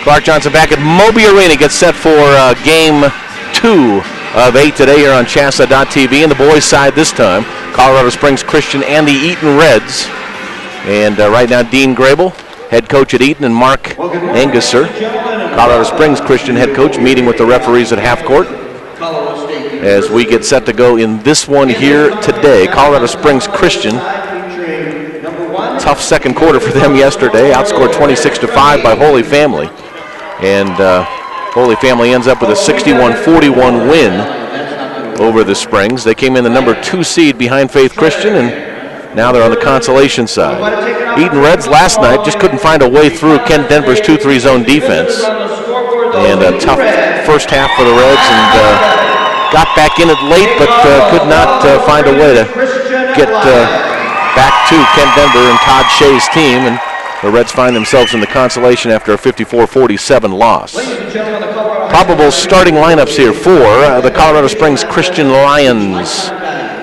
Clark Johnson back at Moby Arena gets set for game 2 of 8 today here on CHSAA.tv. And the boys' side this time, Colorado Springs Christian and the Eaton Reds. And right now, Dean Grable, head coach at Eaton, and Mark Anguser, Colorado Springs Christian head coach, meeting with the referees at half court as we get set to go in this one here today. Colorado Springs Christian, tough second quarter for them yesterday, outscored 26-5 by Holy Family. And Holy Family ends up with a 61-41 win over the Springs. They came in the number 2 seed behind Faith Christian, and now they're on the consolation side. Eaton Reds last night just couldn't find a way through Kent Denver's 2-3 zone defense. And a tough first half for the Reds, and got back in it late, but could not find a way to get back to Kent Denver and Todd Shea's team. And the Reds find themselves in the consolation after a 54-47 loss. Probable starting lineups here for the Colorado Springs Christian Lions.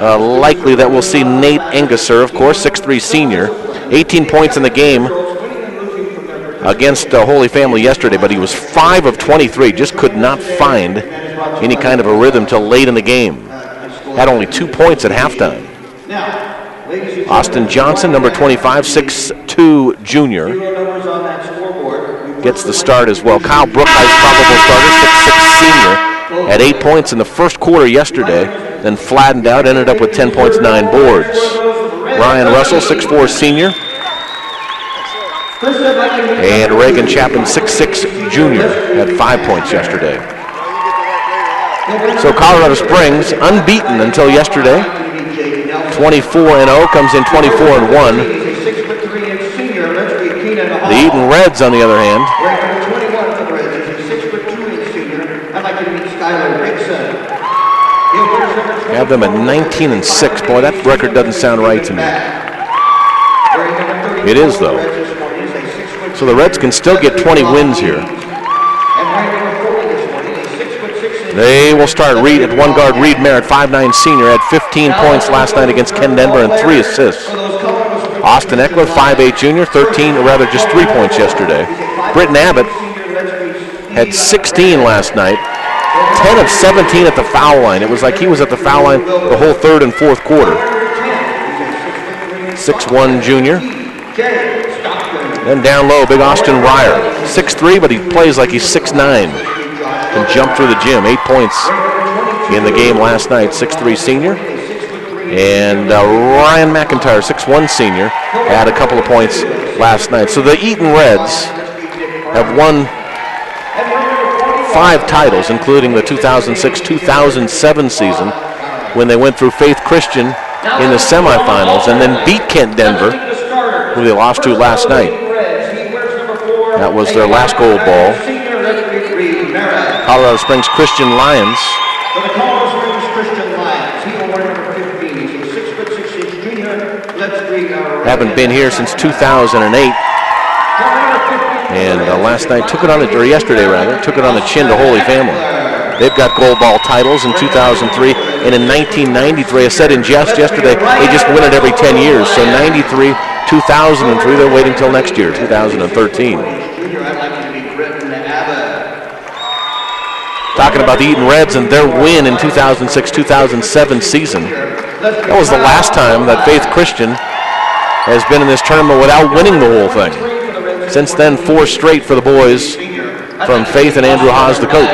Likely that we'll see Nate Anguser, of course, 6'3 senior. 18 points in the game against Holy Family yesterday, but he was 5 of 23. Just could not find any kind of a rhythm till late in the game. Had only 2 points at halftime. Austin Johnson, number 25, 6'2 junior, gets the start as well. Kyle Brookheist, probable starter, 6'6 senior, had 8 points in the first quarter yesterday, then flattened out, ended up with 10 points, 9 boards. Ryan Russell, 6'4 senior, and Reagan Chapman, 6'6 junior, had 5 points yesterday. So Colorado Springs, unbeaten until yesterday, 24-0, comes in 24-1. The Eaton Reds, on the other hand, have them at 19-6. Boy, that record doesn't sound right to me. It is, though. So the Reds can still get 20 wins here. They will start Reed at one guard. Reed Merritt, 5'9 senior, had 15 points last night against Ken Denver and 3 assists. Austin Eckler, 5'8 junior, just 3 points yesterday. Britton Abbott had 16 last night, 10 of 17 at the foul line. It was like he was at the foul line the whole third and fourth quarter. 6'1 junior. Then down low, big Austin Ryer, 6'3", but he plays like he's 6'9". Can jump through the gym. 8 points in the game last night, 6'3 senior. And Ryan McIntyre, 6'1 senior, had a couple of points last night. So the Eaton Reds have won 5 titles, including the 2006-2007 season when they went through Faith Christian in the semifinals and then beat Kent Denver, who they lost to last night. That was their last gold ball. Colorado Springs Christian Lions. Haven't been here since 2008. And last night yesterday took it on the chin to Holy Family. They've got gold ball titles in 2003 and in 1993. I said in jest yesterday, they just win it every 10 years. So 93, 2003, they're waiting till next year, 2013. Talking about the Eaton Reds and their win in 2006-2007 season. That was the last time that Faith Christian has been in this tournament without winning the whole thing. Since then, 4 straight for the boys from Faith and Andrew Haas, the coach.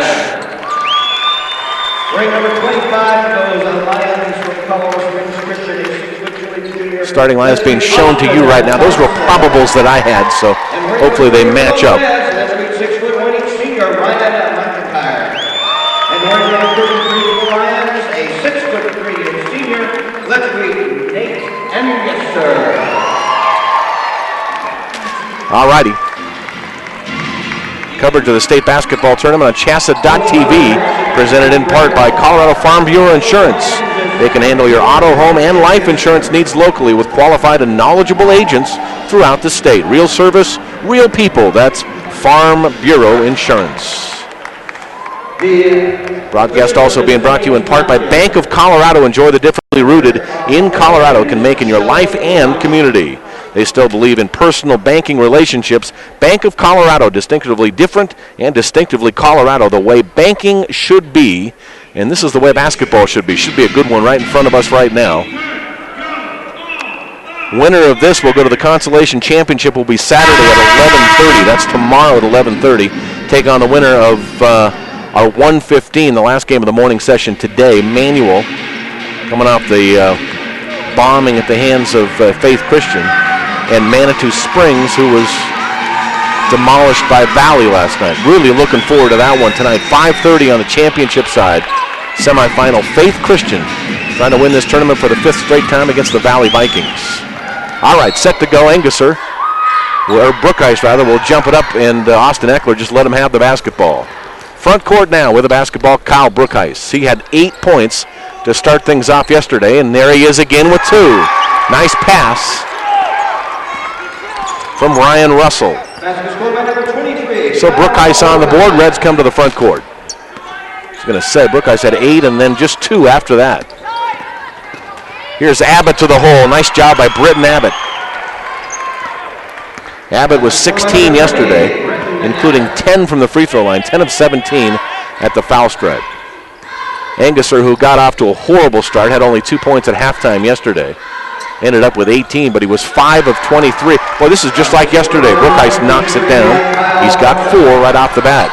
Starting lineups being shown to you right now. Those were probables that I had, so hopefully they match up. All righty. Coverage of the state basketball tournament on CHSAA.tv, presented in part by Colorado Farm Bureau Insurance. They can handle your auto, home, and life insurance needs locally with qualified and knowledgeable agents throughout the state. Real service, real people. That's Farm Bureau Insurance. Broadcast also being brought to you in part by Bank of Colorado. Enjoy the differently rooted in Colorado can make in your life and community. They still believe in personal banking relationships. Bank of Colorado, distinctively different and distinctively Colorado, the way banking should be. And this is the way basketball should be. Should be a good one right in front of us right now. Winner of this will go to the Consolation Championship. Will be Saturday at 11:30. That's tomorrow at 11:30. Take on the winner of our 1:15, the last game of the morning session today. Manual, coming off the bombing at the hands of Faith Christian, and Manitou Springs, who was demolished by Valley last night. Really looking forward to that one tonight. 5:30 on the championship side. Semifinal, Faith Christian trying to win this tournament for the 5th straight time against the Valley Vikings. All right, set to go. Engesser, or Brookheist rather, will jump it up, and Austin Eckler just let him have the basketball. Front court now with the basketball, Kyle Brookheist. He had 8 points to start things off yesterday, and there he is again with 2. Nice pass from Ryan Russell. So Brookheist on the board. Reds come to the front court. I was going to say, Brookheist had 8 and then just 2 after that. Here's Abbott to the hole. Nice job by Britton Abbott. Abbott was 16 yesterday, including 10 from the free throw line, 10 of 17 at the foul stripe. Engesser, who got off to a horrible start, had only 2 points at halftime yesterday. Ended up with 18, but he was 5 of 23. Boy, this is just like yesterday. Brookheist knocks it down. He's got 4 right off the bat.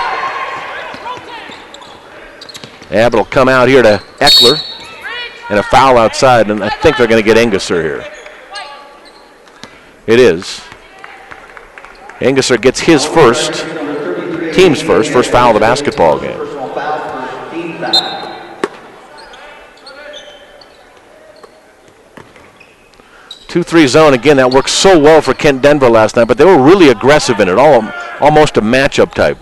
Abbott will come out here to Eckler. And a foul outside, and I think they're going to get Engesser here. It is. Engesser gets his first, team's first foul of the basketball game. Two-three zone, again, that worked so well for Kent Denver last night, but they were really aggressive in it, almost a matchup type.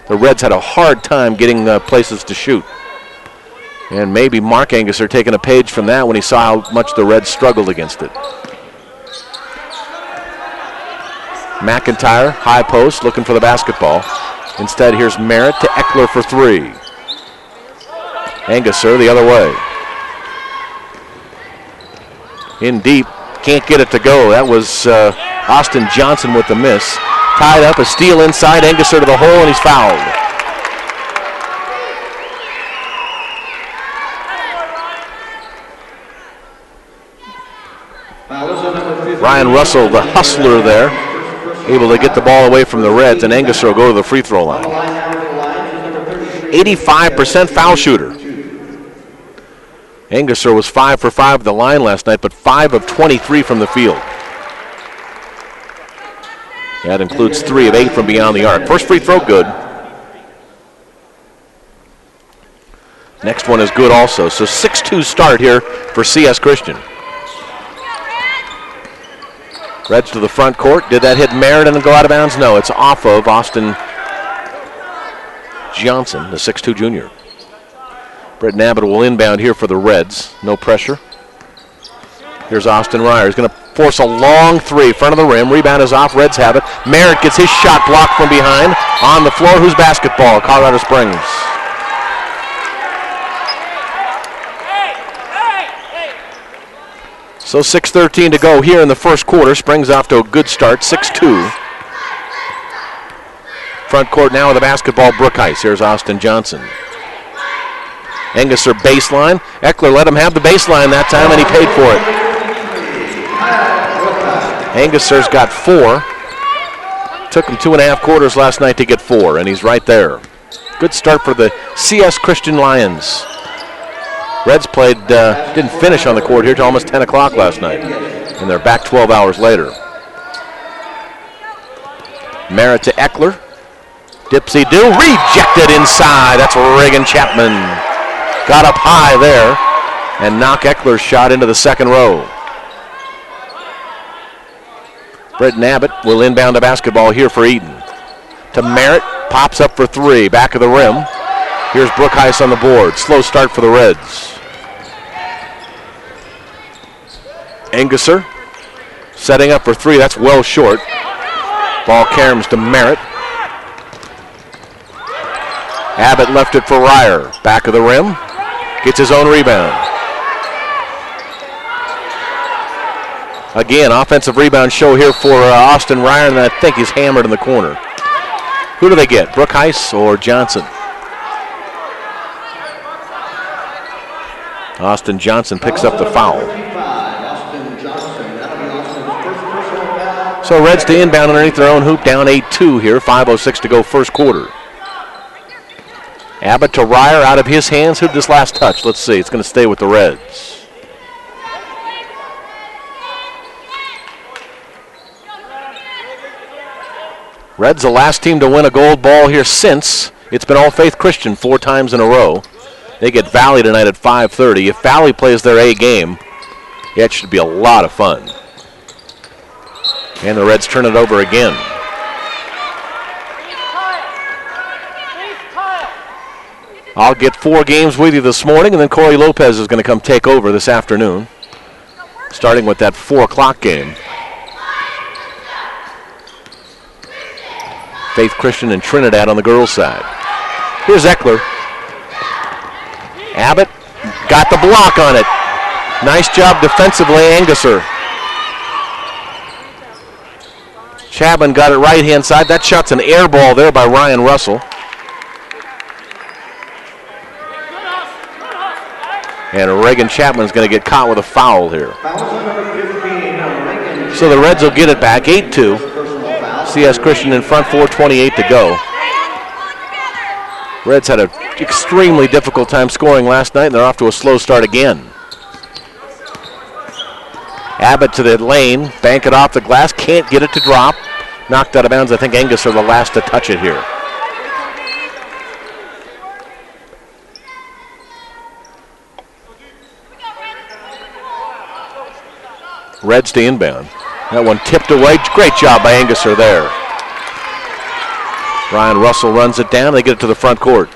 The Reds had a hard time getting places to shoot. And maybe Mark Engesser taking a page from that when he saw how much the Reds struggled against it. McIntyre, high post, looking for the basketball. Instead, here's Merritt to Eckler for 3. Engesser the other way. In deep, can't get it to go. That was Austin Johnson with the miss. Tied up, a steal inside, Engesser to the hole, and he's fouled. Ryan Russell, the hustler there, able to get the ball away from the Reds, and Engesser will go to the free throw line. 85% foul shooter. Engesser was 5 for 5 at the line last night, but 5 of 23 from the field. That includes 3 of 8 from beyond the arc. First free throw, good. Next one is good also. So 6-2 start here for CS Christian. Reds to the front court. Did that hit Merritt and go out of bounds? No, it's off of Austin Johnson, the 6'2 junior. Britton Abbott will inbound here for the Reds. No pressure. Here's Austin Ryer. He's going to force a long 3, front of the rim. Rebound is off. Reds have it. Merritt gets his shot blocked from behind. On the floor, who's basketball? Colorado Springs. So 6:13 to go here in the first quarter. Springs off to a good start, 6-2. Front court now with the basketball, Brookheist. Here's Austin Johnson. Engesser baseline. Eckler let him have the baseline that time, and he paid for it. Engesser's got 4. Took him 2.5 quarters last night to get 4, and he's right there. Good start for the CS Christian Lions. Reds played, didn't finish on the court here till almost 10 o'clock last night, and they're back 12 hours later. Merritt to Eckler. Dipsy-do, rejected inside. That's Reagan Chapman. Got up high there and knocked Eckler's shot into the second row. Britton Abbott will inbound a basketball here for Eaton. To Merritt, pops up for 3, back of the rim. Here's Brookheist on the board. Slow start for the Reds. Engesser setting up for 3. That's well short. Ball caroms to Merritt. Abbott left it for Ryer. Back of the rim. Gets his own rebound. Again, offensive rebound show here for Austin Ryan, and I think he's hammered in the corner. Who do they get, Brookheis or Johnson? Austin Johnson picks up the foul. So Reds to inbound underneath their own hoop, down 8-2 here, 5:06 to go first quarter. Abbott to Ryer, out of his hands. Who'd this last touch? Let's see. It's going to stay with the Reds. Reds the last team to win a gold ball here since. It's been all Faith Christian 4 times in a row. They get Valley tonight at 5:30. If Valley plays their A game, it should be a lot of fun. And the Reds turn it over again. I'll get 4 games with you this morning, and then Corey Lopez is going to come take over this afternoon, starting with that 4 o'clock game. Faith Christian and Trinidad on the girls' side. Here's Eckler. Abbott got the block on it. Nice job defensively, Anguser. Chapman got it right-hand side. That shot's an air ball there by Ryan Russell. And Reagan Chapman's going to get caught with a foul here. So the Reds will get it back, 8-2. CS Christian in front, 4:28 to go. Reds had an extremely difficult time scoring last night, and they're off to a slow start again. Abbott to the lane, bank it off the glass, can't get it to drop. Knocked out of bounds. I think Angus are the last to touch it here. Reds to inbound. That one tipped away. Great job by Anguser there. Ryan Russell runs it down. They get it to the front court.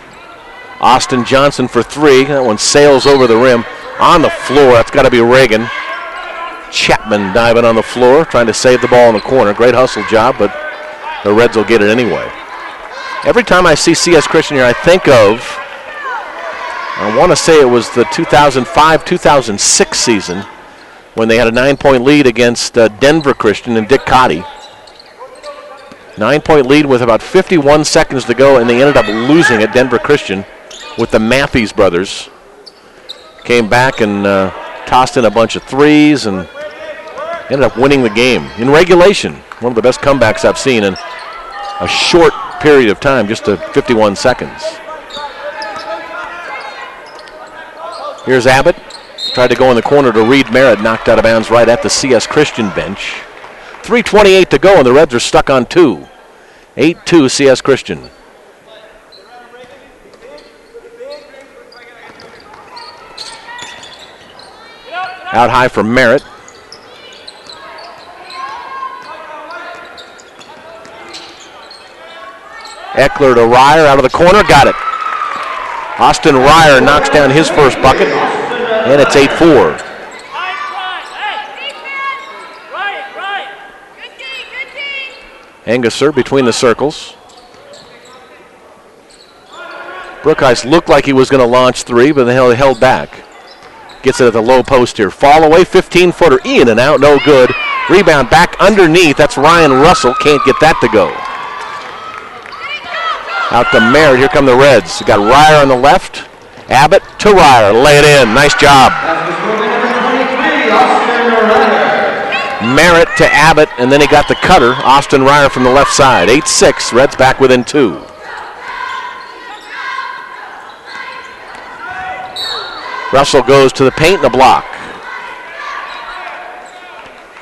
Austin Johnson for 3. That one sails over the rim. On the floor, that's got to be Reagan. Chapman diving on the floor, trying to save the ball in the corner. Great hustle job, but the Reds will get it anyway. Every time I see CS Christian here, I think of, I want to say it was the 2005-2006 season, when they had a 9-point lead against Denver Christian and Dick Cotty. 9-point lead with about 51 seconds to go, and they ended up losing at Denver Christian with the Matthews brothers. Came back and tossed in a bunch of threes and ended up winning the game in regulation. One of the best comebacks I've seen in a short period of time, just 51 seconds. Here's Abbott. Tried to go in the corner to Reed Merritt, knocked out of bounds right at the CS Christian bench. 3:28 to go, and the Reds are stuck on 2. 8-2 CS Christian. Out high for Merritt. Eckler to Ryer, out of the corner, got it. Austin Ryer knocks down his first bucket. And it's 8-4. Anguser between the circles. Brookheis looked like he was going to launch 3, but they held back. Gets it at the low post here. Fall away, 15-footer. In and out, no good. Rebound back underneath. That's Ryan Russell. Can't get that to go. Out to Merritt. Here come the Reds. You got Ryer on the left. Abbott to Ryer, lay it in, nice job. Merritt to Abbott, and then he got the cutter, Austin Ryer from the left side. 8-6, Reds back within 2. Russell goes to the paint and a block.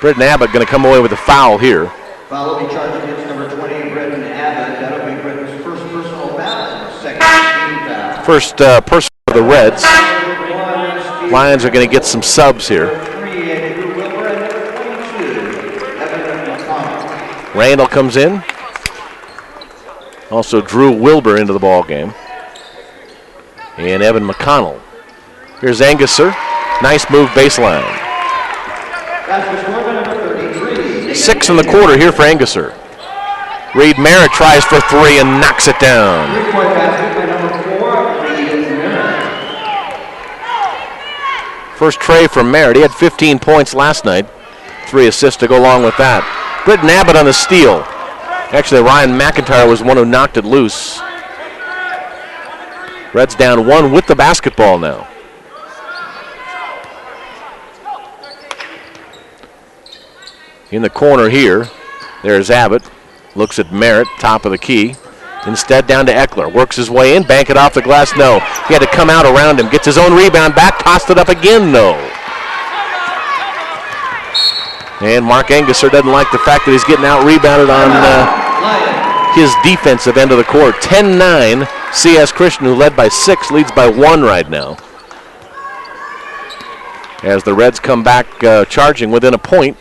Britton Abbott going to come away with a foul here. Foul will be charged against number 20, Britton Abbott. That'll be Britton's first personal foul, second team foul. First personal for the Reds. Lions are going to get some subs here. Randall comes in. Also Drew Wilbur into the ball game. And Evan McConnell. Here's Anguser. Nice move baseline. 6 in the quarter here for Anguser. Reed Merritt tries for 3 and knocks it down. First tray from Merritt. He had 15 points last night. 3 assists to go along with that. Britton Abbott on the steal. Actually, Ryan McIntyre was the one who knocked it loose. Reds down 1 with the basketball now. In the corner here, there's Abbott. Looks at Merritt, top of the key. Instead, down to Eckler. Works his way in, bank it off the glass, no. He had to come out around him. Gets his own rebound back, tossed it up again, no. And Mark Anguser doesn't like the fact that he's getting out-rebounded on his defensive end of the court. 10-9, CS Christian, who led by 6, leads by 1 right now. As the Reds come back charging within a point,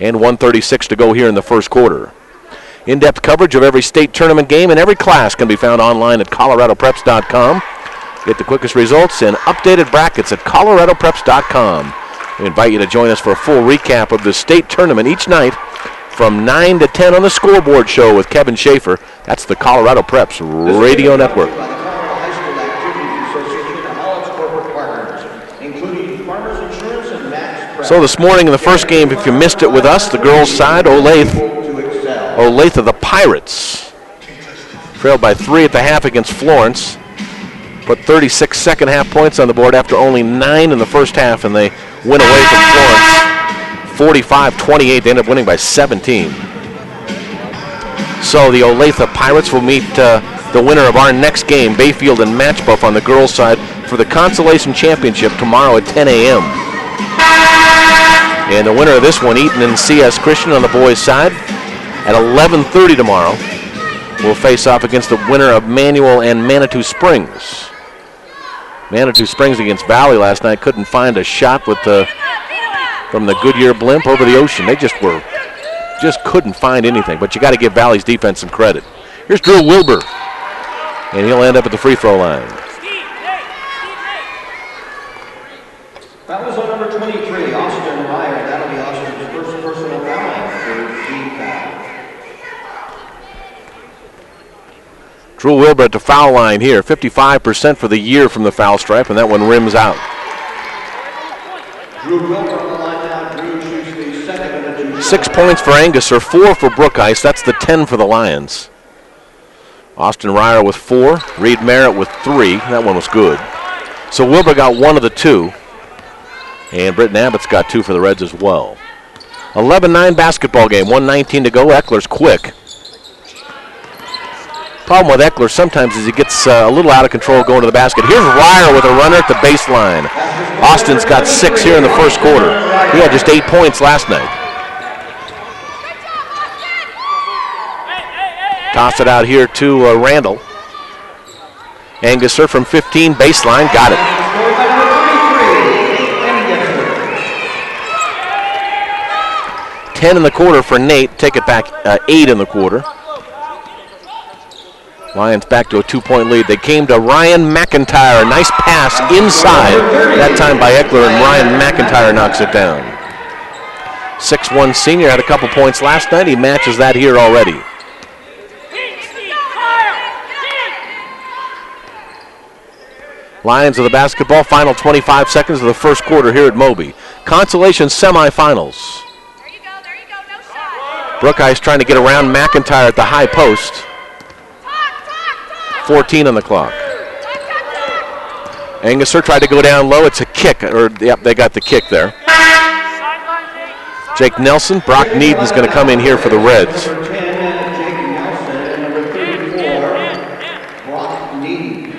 and 1:36 to go here in the first quarter. In-depth coverage of every state tournament game and every class can be found online at coloradopreps.com. Get the quickest results and updated brackets at coloradopreps.com. We invite you to join us for a full recap of the state tournament each night from 9 to 10 on the Scoreboard Show with Kevin Schaefer. That's the Colorado Preps Radio Network. So this morning in the first game, if you missed it with us, the girls' side, Olathe the Pirates trailed by 3 at the half against Florence. Put 36 second half points on the board after only 9 in the first half, and they win away from Florence 45-28. They end up winning by 17. So the Olathe Pirates will meet the winner of our next game, Bayfield and Matchbuff, on the girls' side for the Consolation Championship tomorrow at 10 a.m. And the winner of this one, Eaton and CS Christian on the boys' side, at 11:30 tomorrow, will face off against the winner of Manual and Manitou Springs. Manitou Springs against Valley last night couldn't find a shot with from the Goodyear blimp over the ocean. They just couldn't find anything. But you got to give Valley's defense some credit. Here's Drew Wilbur, and he'll end up at the free throw line. That was on number 23, Austin Ryer. That'll be Austin's first personal foul for team foul. Drew Wilbur at the foul line here, 55% for the year from the foul stripe, and that one rims out. Drew Wilbur on the line now. Drew shoots the second of the 2 6 points for Anguser, 4 for Brookheist. That's the 10 for the Lions. Austin Ryer with 4, Reed Merritt with 3. That one was good. So Wilbur got 1 of the 2. And Britton Abbott's got 2 for the Reds as well. 11-9 basketball game, 1:19 to go. Eckler's quick. Problem with Eckler sometimes is he gets a little out of control going to the basket. Here's Ryer with a runner at the baseline. Austin's got 6 here in the first quarter. He had just 8 points last night. Toss it out here to Randall. Anguser from 15, baseline, got it. 10 in the quarter for Nate. Take it back 8 in the quarter. Lions back to a 2-point lead. They came to Ryan McIntyre. Nice pass inside. That time by Eckler, and Ryan McIntyre knocks it down. 6'1 senior, had a couple points last night. He matches that here already. Lions of the basketball. Final 25 seconds of the first quarter here at Moby. Consolation Semifinals. Brookheist trying to get around McIntyre at the high post. 14 on the clock. Anguser tried to go down low. It's a kick. Yep, they got the kick there. Jake Nelson, Brock Needon's going to come in here for the Reds. Number 10, Jake Nelson, and number 34, Brock Needon.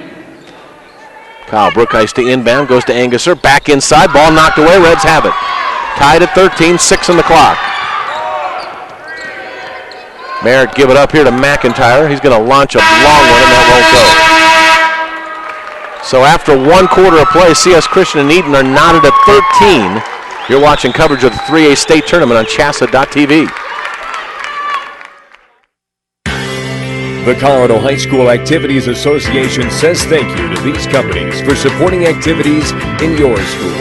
Kyle Brookheist to inbound, goes to Anguser. Back inside, ball knocked away. Reds have it. Tied at 13, 6 on the clock. Merritt give it up here to McIntyre. He's going to launch a long one, and that won't go. So after 1 quarter of play, CS Christian and Eaton are knotted at 13. You're watching coverage of the 3A state tournament on CHSAA.tv. The Colorado High School Activities Association says thank you to these companies for supporting activities in your school.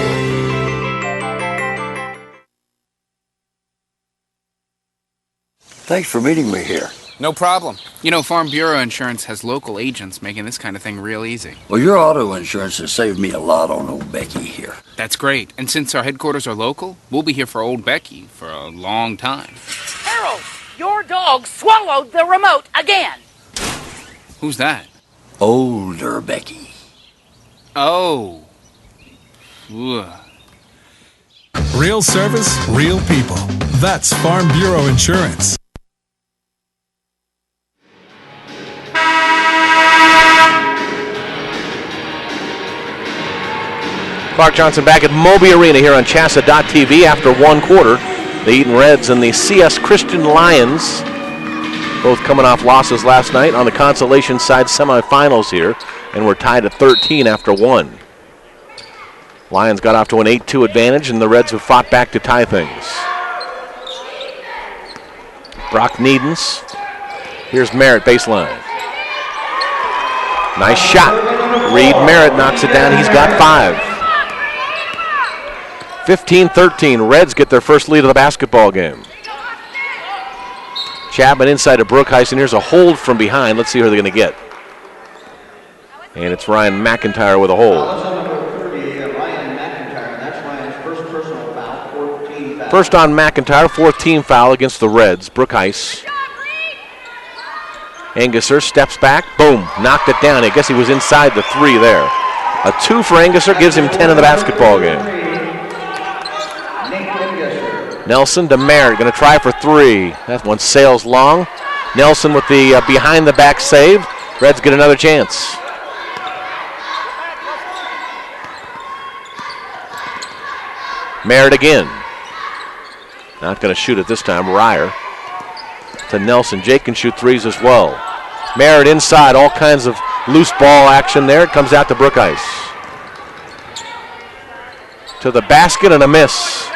Thanks for meeting me here. No problem. You know, Farm Bureau Insurance has local agents making this kind of thing real easy. Well, your auto insurance has saved me a lot on old Becky here. That's great. And since our headquarters are local, we'll be here for old Becky for a long time. Harold, your dog swallowed the remote again. Who's that? Older Becky. Oh. Ugh. Real service, real people. That's Farm Bureau Insurance. Clark Johnson back at Moby Arena here on CHSAA.tv after one quarter. The Eaton Reds and the CS Christian Lions, both coming off losses last night on the Consolation side semifinals here, and we're tied at 13 after one. Lions got off to an 8-2 advantage, and the Reds have fought back to tie things. Brock Needens. Here's Merritt, baseline. Nice shot. Reed Merritt knocks it down. He's got 5. 15-13. Reds get their first lead of the basketball game. Chapman inside to Brookheisen. Here's a hold from behind. Let's see who they're going to get. And it's Ryan McIntyre with a hold. First on McIntyre, 4th team foul against the Reds. Brookheis. Anguser steps back. Boom. Knocked it down. I guess he was inside the 3 there. A 2 for Anguser gives him 10 in the basketball game. Nelson to Merritt, going to try for 3. That one sails long. Nelson with the behind-the-back save. Reds get another chance. Merritt again. Not going to shoot it this time. Ryer to Nelson. Jake can shoot 3s as well. Merritt inside, all kinds of loose ball action there. It comes out to Brookheis. To the basket and a miss.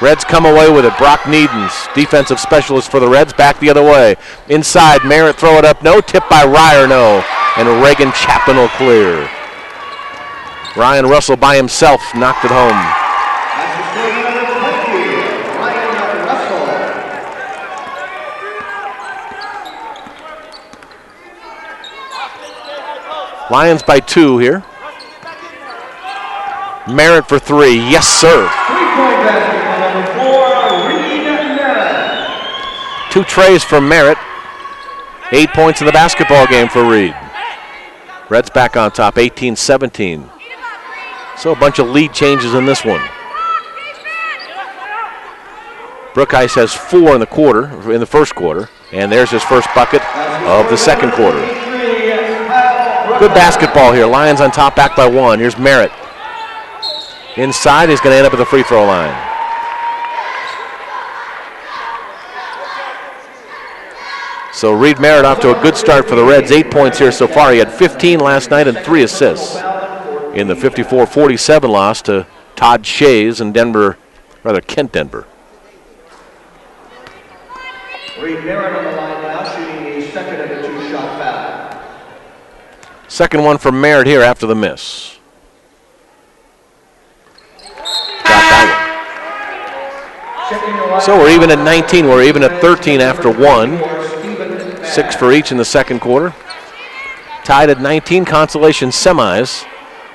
Reds come away with it. Brock Needens, defensive specialist for the Reds, back the other way. Inside, Merritt throw it up, no. Tipped by Ryer, no. And Reagan Chapman will clear. Ryan Russell by himself knocked it home. Lions by 2 here. Merritt for 3, yes sir. 2 trays for Merritt. 8 points in the basketball game for Reed. Reds back on top, 18-17. So a bunch of lead changes in this one. Brookheis has 4 in the first quarter, and there's his first bucket of the second quarter. Good basketball here. Lions on top, back by 1. Here's Merritt. Inside, he's going to end up at the free throw line. So Reed Merritt off to a good start for the Reds. 8 points here so far. He had 15 last night and 3 assists in the 54-47 loss to Todd Shays and Kent Denver. Reed Merritt on the line now, shooting the second of the 2-shot foul. Second one for Merritt here after the miss. Got that one. So we're even at 19. We're even at 13 after 1. 6 for each in the second quarter. Tied at 19, Consolation semis.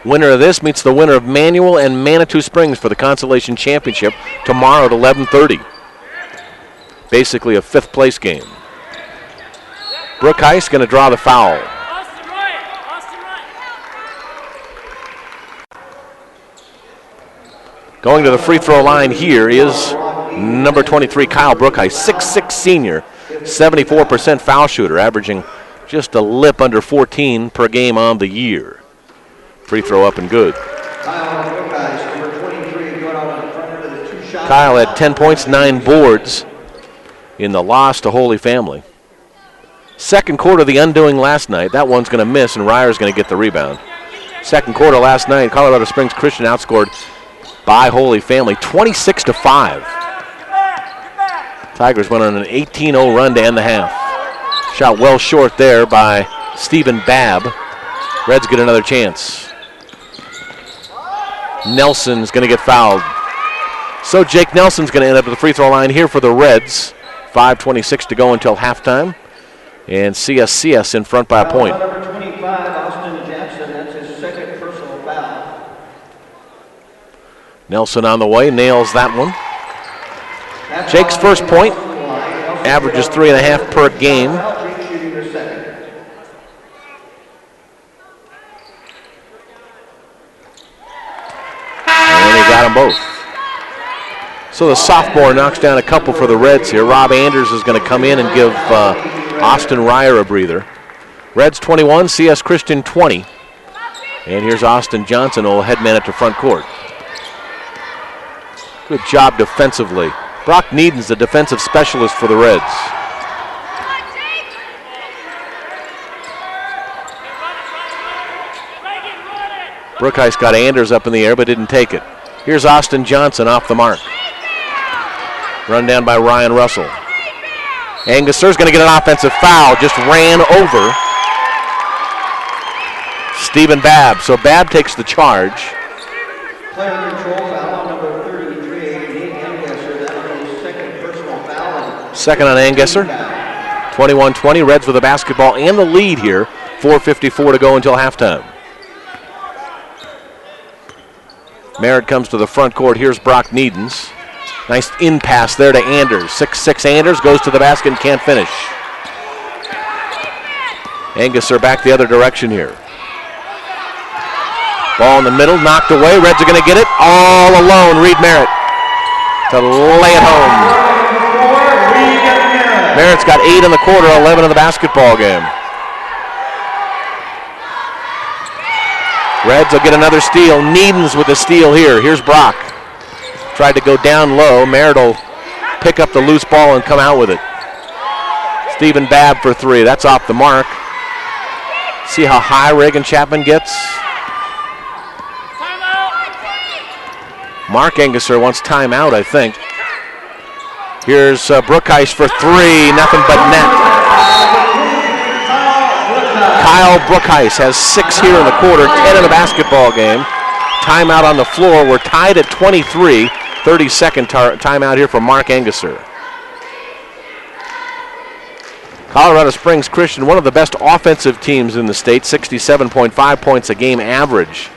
Winner of this meets the winner of Manual and Manitou Springs for the Consolation Championship tomorrow at 11:30. Basically a 5th place game. Brookheis going to draw the foul. Going to the free throw line here is number 23, Kyle Brookheis, 6'6" senior, 74% foul shooter, averaging just a lip under 14 per game on the year. Free throw up and good. Kyle had 10 points, 9 boards in the loss to Holy Family. Second quarter, the undoing last night. That one's going to miss, and Ryer's going to get the rebound. Second quarter last night, Colorado Springs Christian outscored by Holy Family 26-5. Tigers went on an 18-0 run to end the half. Shot well short there by Stephen Babb. Reds get another chance. Nelson's going to get fouled. So Jake Nelson's going to end up at the free throw line here for the Reds. 5:26 to go until halftime. And CSCS in front by a point. Number 25, Austin Jackson, that's his second personal foul. Nelson on the way, nails that one. Jake's first point, averages 3.5 per game. And he got them both. So the sophomore knocks down a couple for the Reds here. Rob Anders is going to come in and give Austin Ryer a breather. Reds 21, CS Christian 20. And here's Austin Johnson, old headman at the front court. Good job defensively. Brock Needon's the defensive specialist for the Reds. Brookheist got Anders up in the air but didn't take it. Here's Austin Johnson off the mark. Run down by Ryan Russell. Angusser's going to get an offensive foul. Just ran over Stephen Babb. So Babb takes the charge. Player control foul on number 33, Nate Angesser. That'll be his second personal foul. Second on Angesser. 21-20. Reds with the basketball and the lead here. 4:54 to go until halftime. Merritt comes to the front court. Here's Brock Needons. Nice in pass there to Anders. 6'6" Anders goes to the basket and can't finish. Angusser back the other direction here. Ball in the middle, knocked away. Reds are going to get it all alone. Reed Merritt to lay it home. Merritt's got 8 in the quarter, 11 in the basketball game. Reds will get another steal. Needons with a steal here. Here's Brock. Tried to go down low. Merritt will pick up the loose ball and come out with it. Stephen Babb for 3. That's off the mark. See how high Reagan Chapman gets? Mark Angusser wants timeout, I think. Here's Brookheist for 3. Nothing but net. Kyle Brookheist has 6 here in the quarter, 10 in the basketball game. Timeout on the floor. We're tied at 23. 30-second timeout here for Mark Angusser. Colorado Springs Christian, one of the best offensive teams in the state, 67.5 points a game average.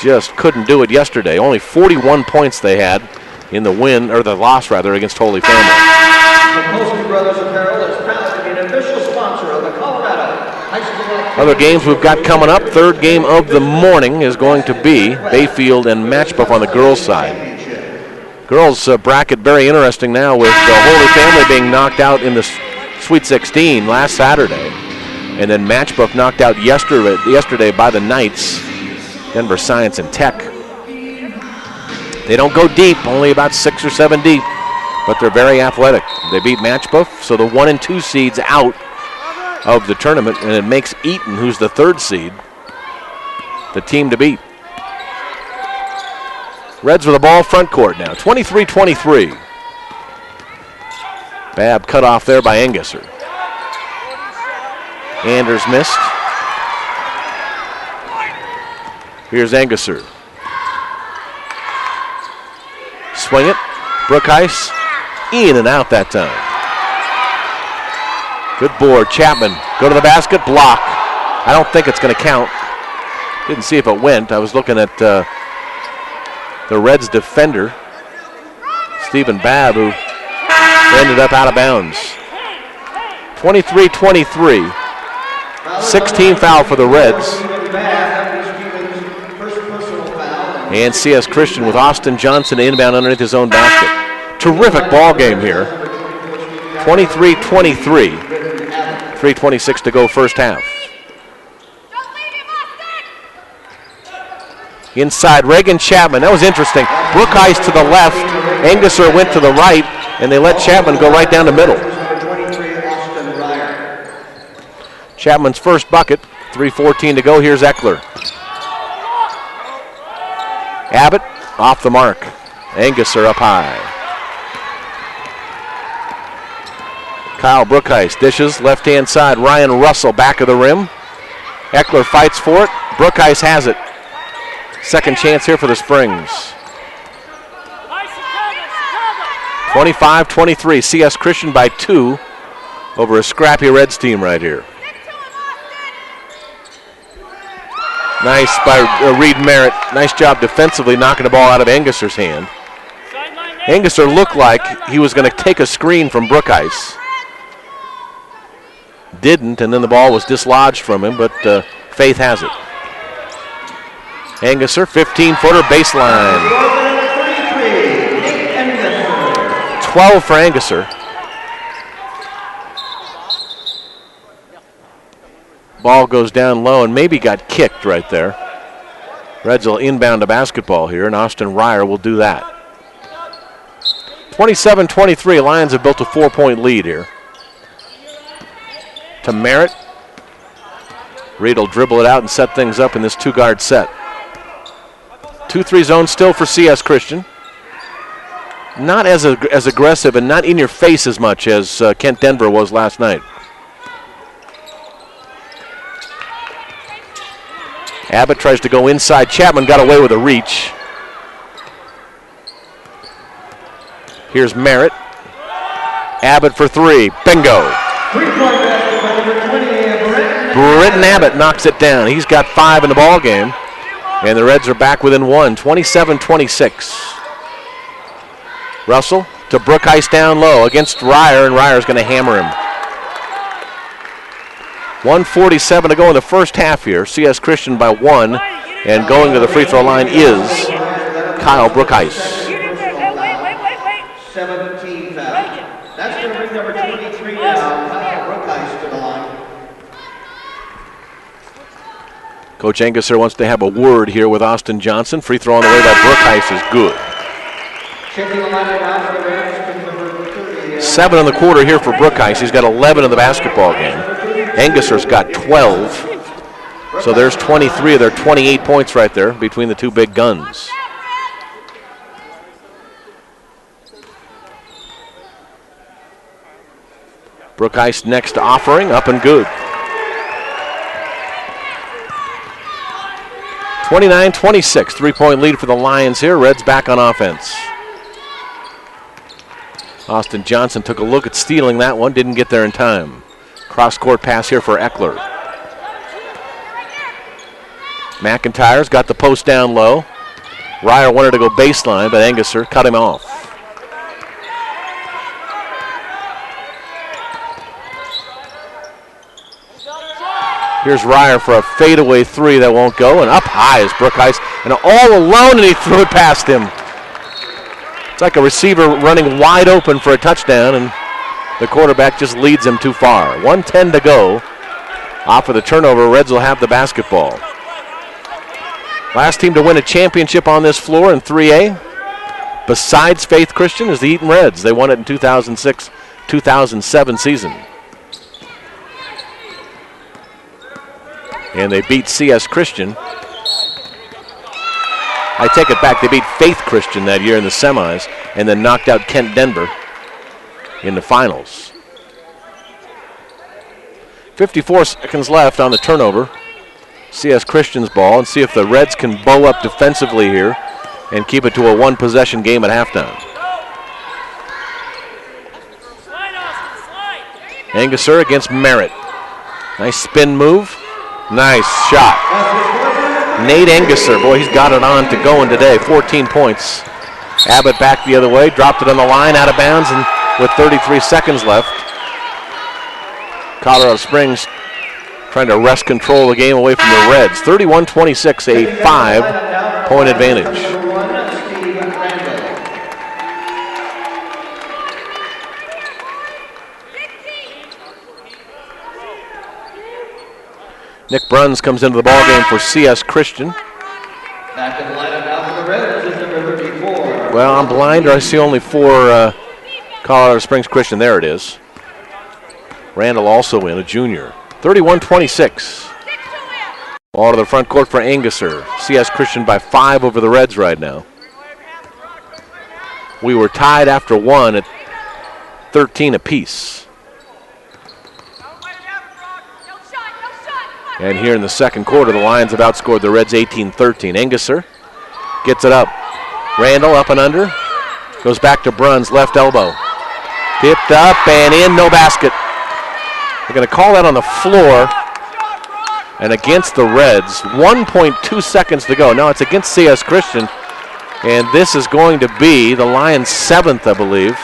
Just couldn't do it yesterday. Only 41 points they had in the win, or the loss rather, against Holy Family. The Poston Brothers Apparel is proud to be an official sponsor of the Colorado High School. Other games we've got coming up. Third game of the morning is going to be Bayfield and Matchbuff on the girls' side. Girls' bracket very interesting now with Holy Family being knocked out in the Sweet 16 last Saturday. And then Matchbuff knocked out yesterday by the Knights, Denver Science and Tech. They don't go deep, only about 6 or 7 deep, but they're very athletic. They beat Matchbuff, so the 1 and 2 seeds out of the tournament, and it makes Eaton, who's the 3rd seed, the team to beat. Reds with the ball front court now, 23-23. Babb cut off there by Angusser. Anders missed. Here's Angusser. Swing it. Brookheist in and out that time. Good board. Chapman go to the basket. Block. I don't think it's going to count. Didn't see if it went. I was looking at the Reds defender, Stephen Babb, who ended up out of bounds. 23-23. 16 foul for the Reds. And CS Christian with Austin Johnson inbound underneath his own basket. Terrific ball game here. 23-23. 3:26 to go first half. Inside, Reagan Chapman. That was interesting. Brookheist to the left. Angusser went to the right, and they let Chapman go right down the middle. Chapman's first bucket. 3:14 to go. Here's Eckler. Abbott off the mark. Angusser up high. Kyle Brookheist dishes left-hand side. Ryan Russell back of the rim. Eckler fights for it. Brookheist has it. Second chance here for the Springs. 25-23. CS Christian by 2 over a scrappy Reds team right here. Nice by Reed Merritt. Nice job defensively knocking the ball out of Anguser's hand. Anguser looked like he was going to take a screen from Brookhice. Didn't, and then the ball was dislodged from him, but Faith has it. Anguser, 15-footer baseline. 12 for Anguser. Ball goes down low and maybe got kicked right there. Reds will inbound a basketball here, and Austin Ryer will do that. 27-23, Lions have built a 4-point lead here. To Merritt. Reed will dribble it out and set things up in this two-guard set. 2-3 zone still for CS Christian. Not as aggressive and not in your face as much as Kent Denver was last night. Abbott tries to go inside. Chapman got away with a reach. Here's Merritt. Abbott for three. Bingo. Britton Abbott knocks it down. He's got 5 in the ball game. And the Reds are back within 1, 27-26. Russell to Brookhice down low against Ryer, and Ryer's going to hammer him. 1:47 to go in the first half here. CS Christian by 1, and going to the free throw line is Kyle Brookhice. 17 foul. That's going to bring number 23 now, Kyle Brookhice, to the line. Coach Anguser wants to have a word here with Austin Johnson. Free throw on the way by Brookhice is good. 7 in the quarter here for Brookhice. He's got 11 in the basketball game. Anguser's got 12. So there's 23 of their 28 points right there between the two big guns. Brookhice next offering, up and good. 29-26, 3-point lead for the Lions here. Reds back on offense. Austin Johnson took a look at stealing that one, didn't get there in time. Cross-court pass here for Eckler. McIntyre's got the post down low. Ryer wanted to go baseline, but Anguser cut him off. Here's Ryer for a fadeaway three that won't go, and up high is Brookhice, and all alone, and he threw it past him. It's like a receiver running wide open for a touchdown, and the quarterback just leads him too far. 1:10 to go. Off of the turnover, Reds will have the basketball. Last team to win a championship on this floor in 3A, besides Faith Christian, is the Eaton Reds. They won it in 2006-2007 season. And they beat CS Christian. I take it back, they beat Faith Christian that year in the semis and then knocked out Kent Denver in the finals. 54 seconds left on the turnover. CS Christian's ball, and see if the Reds can bow up defensively here and keep it to a one-possession game at halftime. Anguser against Merritt. Nice spin move. Nice shot. Nate Anguser, boy, he's got it on to going today. 14 points. Abbott back the other way, dropped it on the line, out of bounds, and with 33 seconds left, Colorado Springs trying to wrest control of the game away from the Reds. 31-26, a 5-point advantage. Nick Bruns comes into the ballgame for CS Christian. Back in the lineup now for the Reds is number 34. Well, I'm blind, or I see only 4 Colorado Springs Christian. There it is. Randall also in, a junior. 31-26. Ball to the front court for Anguser. CS Christian by 5 over the Reds right now. We were tied after 1 at 13 apiece. And here in the second quarter, the Lions have outscored the Reds 18-13. Anguser gets it up. Randall up and under. Goes back to Bruns, left elbow. Tipped up and in, no basket. They're going to call that on the floor and against the Reds. 1.2 seconds to go. Now it's against CS Christian, and this is going to be the Lions' 7th, I believe.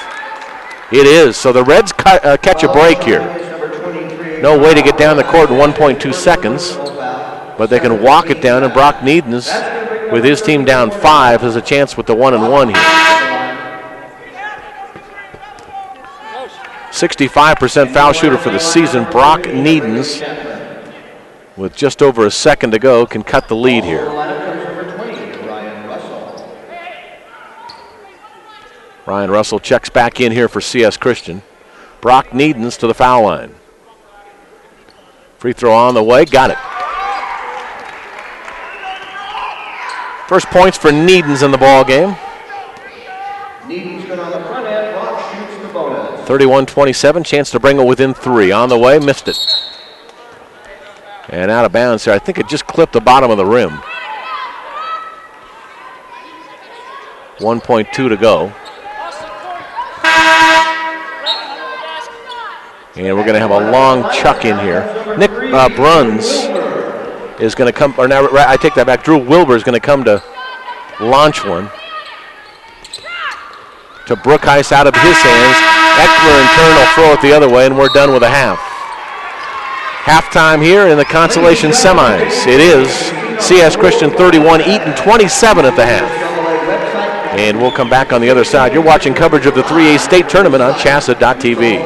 It is. So the Reds catch a break here. No way to get down the court in 1.2 seconds, but they can walk it down, and Brock Needens, with his team down 5, has a chance with the 1-and-1 here. 65% foul shooter for the season. Brock Needens, with just over a second to go, can cut the lead here. Ryan Russell checks back in here for CS Christian. Brock Needens to the foul line. Free throw on the way, got it. First points for Needens in the ball game. Needens good on the front end. Brock shoots the bonus. 31-27, chance to bring it within 3. On the way, missed it. And out of bounds here. I think it just clipped the bottom of the rim. 1.2 to go. And we're going to have a long chuck in here. Nick Bruns is going to come, or now I take that back. Drew Wilbur is going to come to launch one. To Brookheist out of his hands. Eckler in turn will throw it the other way, and we're done with a half. Halftime here in the Consolation Semis. It is CS Christian 31, Eaton 27 at the half. And we'll come back on the other side. You're watching coverage of the 3A state tournament on CHSAA.tv.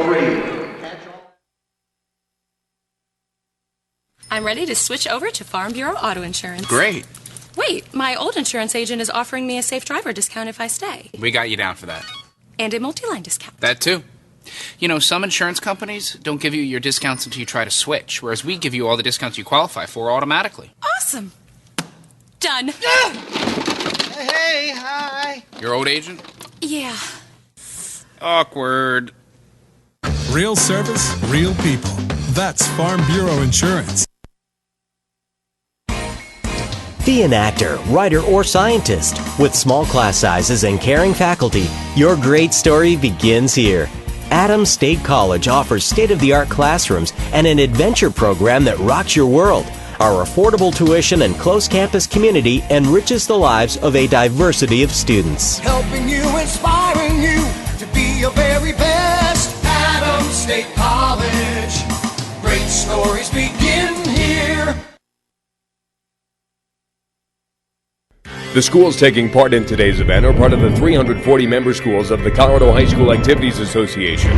I'm ready to switch over to Farm Bureau Auto Insurance. Great. Wait, my old insurance agent is offering me a safe driver discount if I stay. We got you down for that. And a multi-line discount. That too. You know, some insurance companies don't give you your discounts until you try to switch, whereas we give you all the discounts you qualify for automatically. Awesome. Done. Hey, hi. Your old agent? Yeah. Awkward. Real service, real people. That's Farm Bureau Insurance. Be an actor, writer, or scientist. With small class sizes and caring faculty, your great story begins here. Adams State College offers state-of-the-art classrooms and an adventure program that rocks your world. Our affordable tuition and close campus community enriches the lives of a diversity of students. Helping you, inspiring you to be your very best. Adams State College. Great stories begin here. The schools taking part in today's event are part of the 340 member schools of the Colorado High School Activities Association.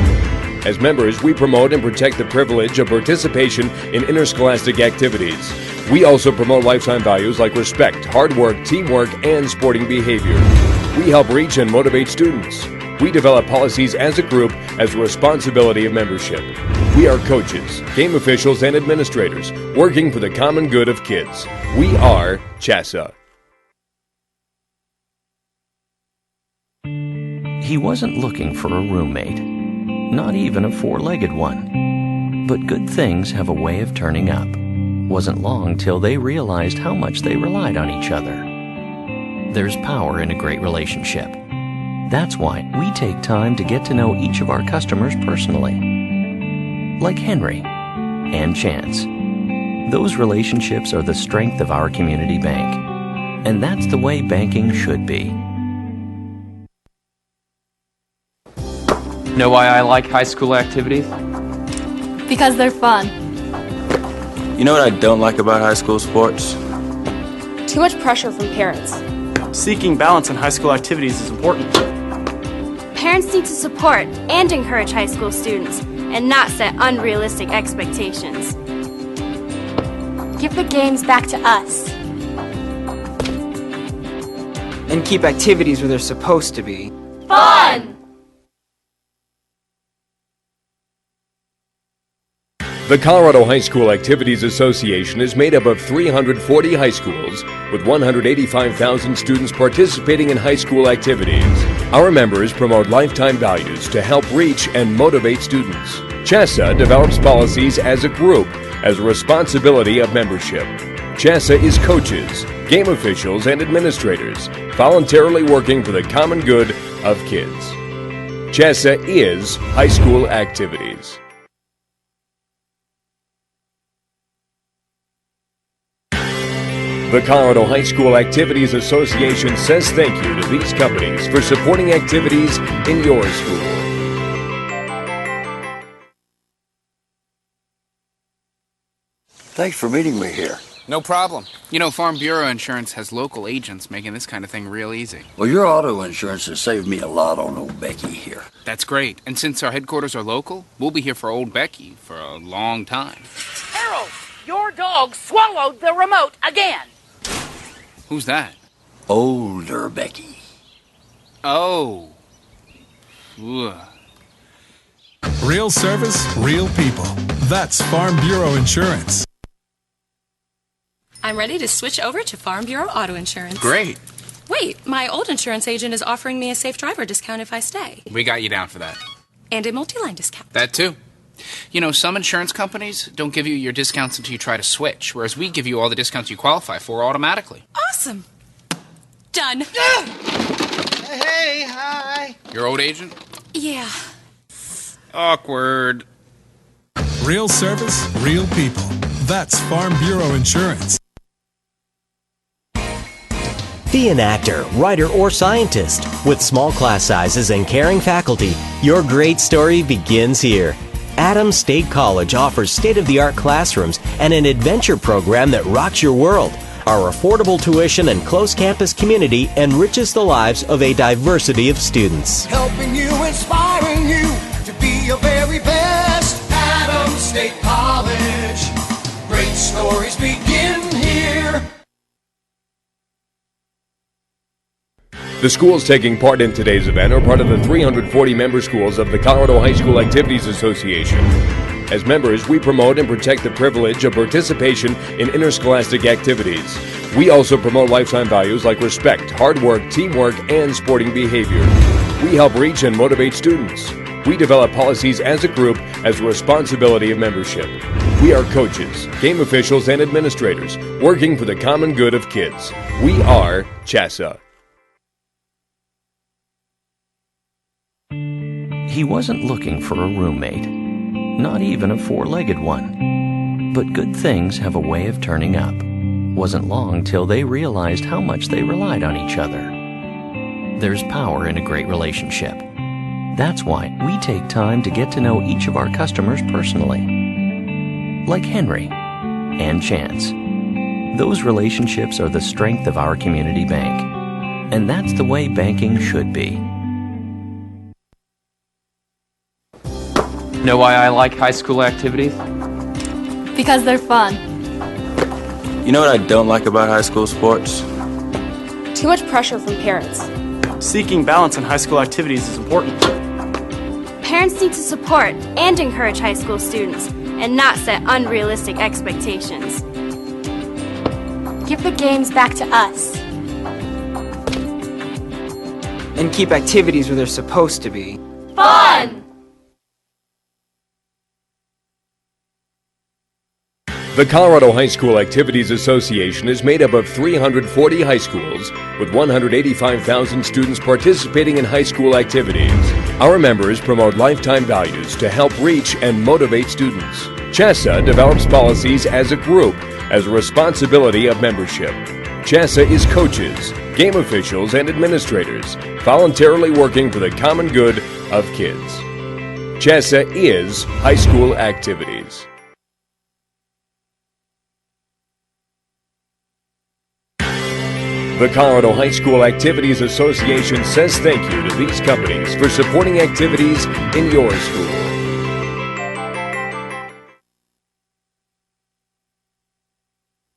As members, we promote and protect the privilege of participation in interscholastic activities. We also promote lifetime values like respect, hard work, teamwork, and sporting behavior. We help reach and motivate students. We develop policies as a group as a responsibility of membership. We are coaches, game officials, and administrators working for the common good of kids. We are CHSAA. He wasn't looking for a roommate, not even a four-legged one. But good things have a way of turning up. Wasn't long till they realized how much they relied on each other. There's power in a great relationship. That's why we take time to get to know each of our customers personally. Like Henry and Chance. Those relationships are the strength of our community bank. And that's the way banking should be. Know why I like high school activities? Because they're fun. You know what I don't like about high school sports? Too much pressure from parents. Seeking balance in high school activities is important. Parents need to support and encourage high school students and not set unrealistic expectations. Give the games back to us. And keep activities where they're supposed to be. Fun! The Colorado High School Activities Association is made up of 340 high schools with 185,000 students participating in high school activities. Our members promote lifetime values to help reach and motivate students. CHSAA develops policies as a group as a responsibility of membership. CHSAA is coaches, game officials, and administrators voluntarily working for the common good of kids. CHSAA is high school activities. The Colorado High School Activities Association says thank you to these companies for supporting activities in your school. Thanks for meeting me here. No problem. You know, Farm Bureau Insurance has local agents making this kind of thing real easy. Well, your auto insurance has saved me a lot on old Becky here. That's great. And since our headquarters are local, we'll be here for old Becky for a long time. Harold, your dog swallowed the remote again. Who's that? Older Becky. Oh. Ugh. Real service, real people. That's Farm Bureau Insurance. I'm ready to switch over to Farm Bureau Auto Insurance. Great. Wait, my old insurance agent is offering me a safe driver discount if I stay. We got you down for that. And a multi-line discount. That too. You know, some insurance companies don't give you your discounts until you try to switch, whereas we give you all the discounts you qualify for automatically. Awesome. Done. Hey, hi. Your old agent? Yeah. Awkward. Real service, real people. That's Farm Bureau Insurance. Be an actor, writer, or scientist. With small class sizes and caring faculty, your great story begins here. Adams State College offers state-of-the-art classrooms and an adventure program that rocks your world. Our affordable tuition and close campus community enriches the lives of a diversity of students. Helping you, inspiring you to be your very best. Adams State College. Great stories begin here. The schools taking part in today's event are part of the 340 member schools of the Colorado High School Activities Association. As members, we promote and protect the privilege of participation in interscholastic activities. We also promote lifetime values like respect, hard work, teamwork, and sporting behavior. We help reach and motivate students. We develop policies as a group as a responsibility of membership. We are coaches, game officials, and administrators working for the common good of kids. We are CHSAA. He wasn't looking for a roommate, not even a four-legged one. But good things have a way of turning up. Wasn't long till they realized how much they relied on each other. There's power in a great relationship. That's why we take time to get to know each of our customers personally. Like Henry and Chance. Those relationships are the strength of our community bank. And that's the way banking should be. Know why I like high school activities? Because they're fun. You know what I don't like about high school sports? Too much pressure from parents. Seeking balance in high school activities is important. Parents need to support and encourage high school students and not set unrealistic expectations. Give the games back to us. And keep activities where they're supposed to be. Fun! The Colorado High School Activities Association is made up of 340 high schools with 185,000 students participating in high school activities. Our members promote lifetime values to help reach and motivate students. CHSAA develops policies as a group as a responsibility of membership. CHSAA is coaches, game officials, and administrators voluntarily working for the common good of kids. CHSAA is high school activities. The Colorado High School Activities Association says thank you to these companies for supporting activities in your school.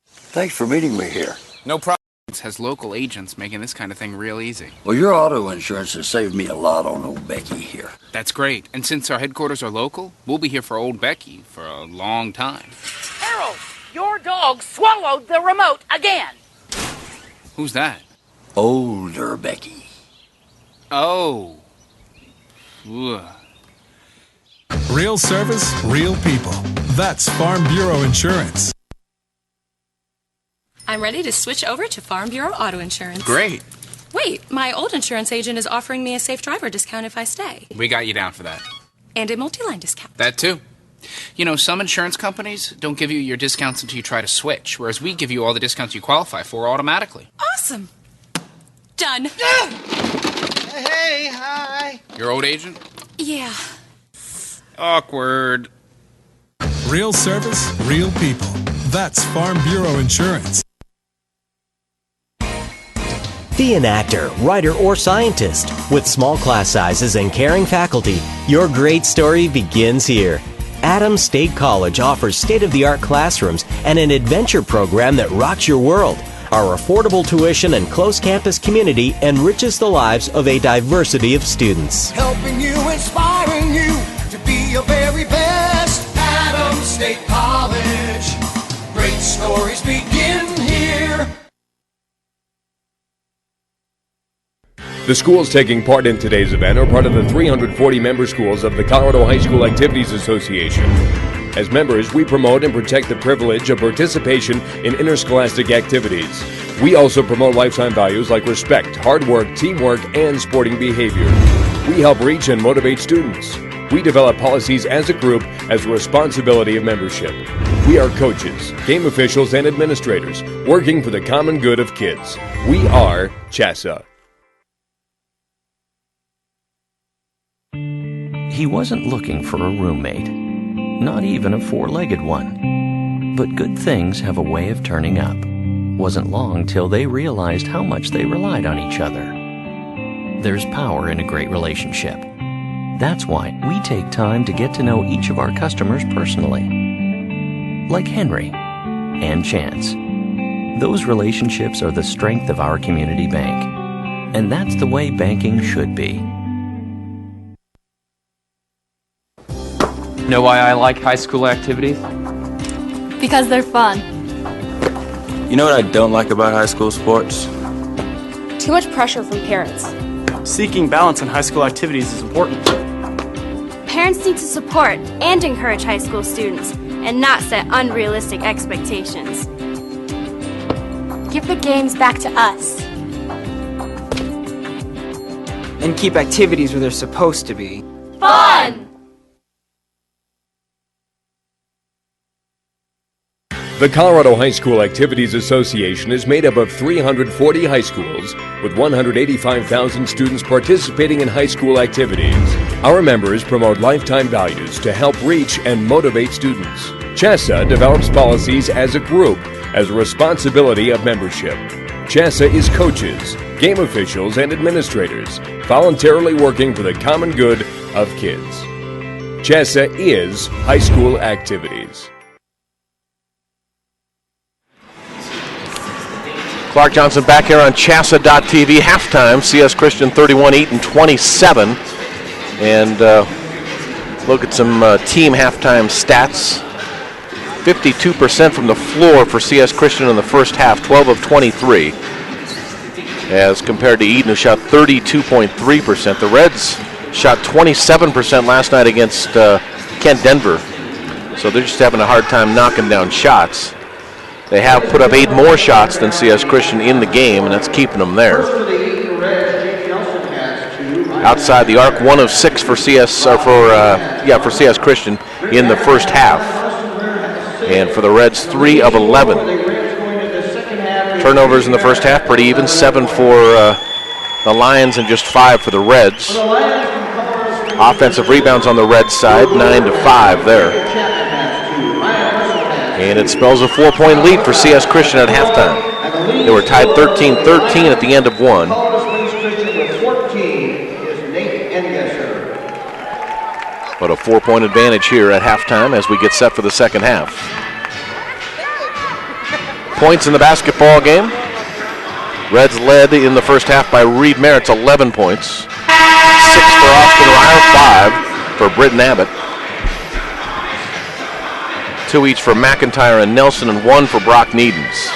Thanks for meeting me here. No problem. It has local agents making this kind of thing real easy. Well, your auto insurance has saved me a lot on old Becky here. That's great. And since our headquarters are local, we'll be here for old Becky for a long time. Harold, your dog swallowed the remote again. Who's that? Older Becky. Oh. Ugh. Real service, real people. That's Farm Bureau Insurance. I'm ready to switch over to Farm Bureau Auto Insurance. Great. Wait, my old insurance agent is offering me a safe driver discount if I stay. We got you down for that. And a multi-line discount. That too. You know, some insurance companies don't give you your discounts until you try to switch, whereas we give you all the discounts you qualify for automatically. Awesome. Done. Hey, hi. Your old agent? Yeah. Awkward. Real service, real people. That's Farm Bureau Insurance. Be an actor, writer, or scientist. With small class sizes and caring faculty, your great story begins here. Adams State College offers state-of-the-art classrooms and an adventure program that rocks your world. Our affordable tuition and close campus community enriches the lives of a diversity of students. Helping you, inspiring you to be your very best. Adams State College. Great stories begin here. The schools taking part in today's event are part of the 340 member schools of the Colorado High School Activities Association. As members, we promote and protect the privilege of participation in interscholastic activities. We also promote lifetime values like respect, hard work, teamwork, and sporting behavior. We help reach and motivate students. We develop policies as a group as a responsibility of membership. We are coaches, game officials, and administrators working for the common good of kids. We are CHSAA. He wasn't looking for a roommate, not even a four-legged one. But good things have a way of turning up. Wasn't long till they realized how much they relied on each other. There's power in a great relationship. That's why we take time to get to know each of our customers personally. Like Henry and Chance. Those relationships are the strength of our community bank. And that's the way banking should be. Know why I like high school activities? Because they're fun. You know what I don't like about high school sports? Too much pressure from parents. Seeking balance in high school activities is important. Parents need to support and encourage high school students and not set unrealistic expectations. Give the games back to us. And keep activities where they're supposed to be. Fun! The Colorado High School Activities Association is made up of 340 high schools with 185,000 students participating in high school activities. Our members promote lifetime values to help reach and motivate students. CHSAA develops policies as a group as a responsibility of membership. CHSAA is coaches, game officials, and administrators voluntarily working for the common good of kids. CHSAA is high school activities. Clark Johnson back here on CHSAA.tv. Halftime, CS Christian 31, Eaton 27. And look at some team halftime stats. 52% from the floor for CS Christian in the first half, 12 of 23. As compared to Eaton, who shot 32.3%. The Reds shot 27% last night against Kent Denver. So they're just having a hard time knocking down shots. They have put up 8 more shots than CS Christian in the game, and that's keeping them there. Outside the arc, 1 of 6 for CS Christian in the first half, and for the Reds, 3 of 11. Turnovers in the first half, pretty even. 7 for the Lions and just 5 for the Reds. Offensive rebounds on the Reds side, 9 to 5 there. And it spells a 4-point lead for CS Christian at halftime. They were tied 13-13 at the end of one. But a 4-point advantage here at halftime as we get set for the second half. Points in the basketball game. Reds led in the first half by Reed Merritt's 11 points. 6 for Austin Ryer, 5 for Britton Abbott. 2 each for McIntyre and Nelson, and 1 for Brock Needens.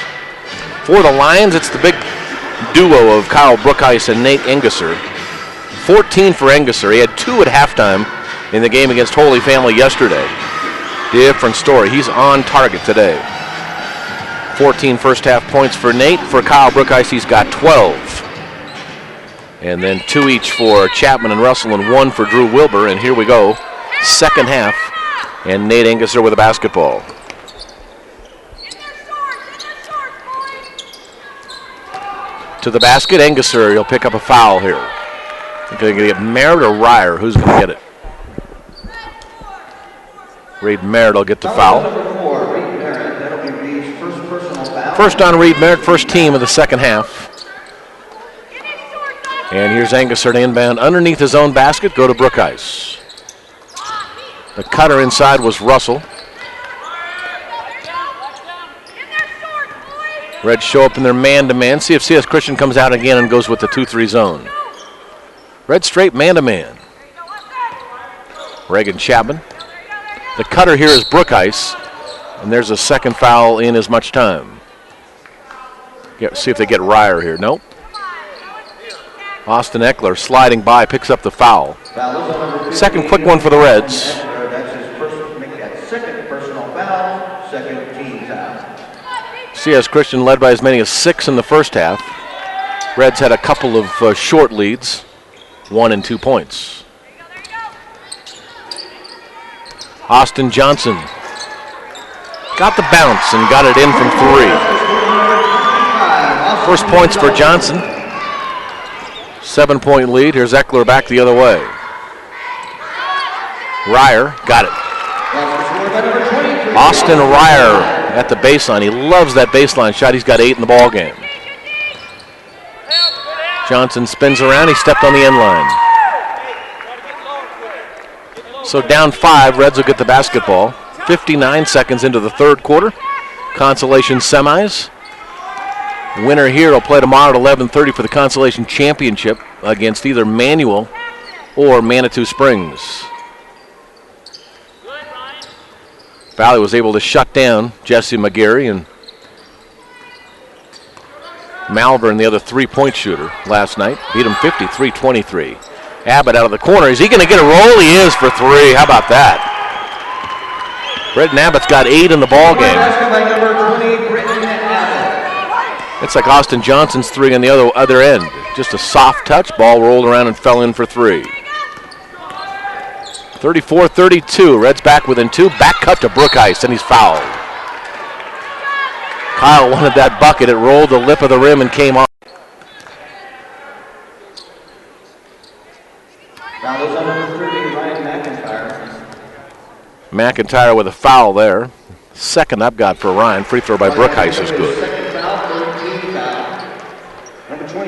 For the Lions, it's the big duo of Kyle Brookheis and Nate Engesser. 14 for Engesser. He had 2 at halftime in the game against Holy Family yesterday. Different story. He's on target today. 14 first half points for Nate. For Kyle Brookheis, he's got 12. And then 2 each for Chapman and Russell, and 1 for Drew Wilbur. And here we go. Second half. And Nate Engesser with a basketball. To the basket, Engesser, he'll pick up a foul here. Going to get Merritt or Ryer? Who's going to get it? Reed Merritt will get the foul. First on Reed Merritt, first team of the second half. And here's Engesser to inbound underneath his own basket, go to Brookhice. The cutter inside was Russell. Reds show up in their man-to-man. See if CS Christian comes out again and goes with the 2-3 zone. Red straight man-to-man. Reagan Chapman. The cutter here is Brookhice, and there's a second foul in as much time. See if they get Ryer here. Nope. Austin Eckler sliding by, picks up the foul. Second quick one for the Reds. That's his first, make that second personal foul, second team foul. CS Christian led by as many as 6 in the first half. Reds had a couple of short leads, 1 and 2 points. Austin Johnson got the bounce and got it in from 3. First points for Johnson. 7-point lead. Here's Eckler back the other way. Ryer got it. Austin Ryer at the baseline. He loves that baseline shot. He's got 8 in the ball game. Johnson spins around. He stepped on the end line. So down 5, Reds will get the basketball. 59 seconds into the third quarter. Consolation semis. Winner here will play tomorrow at 11:30 for the Consolation Championship against either Manual or Manitou Springs. Valley was able to shut down Jesse McGarry and Malvern, the other 3-point shooter, last night. Beat him 53-23. Abbott out of the corner. Is he going to get a roll? He is for 3. How about that? Britton Abbott's got 8 in the ball game. It's like Austin Johnson's 3 on the other end. Just a soft touch. Ball rolled around and fell in for 3. 34-32. Reds back within 2. Back cut to Brookhice, and he's fouled. Kyle wanted that bucket. It rolled the lip of the rim and came off. Foul is on number 30, Ryan McIntyre. McIntyre with a foul there. Second I've got for Ryan. Free throw by Brookhice is good.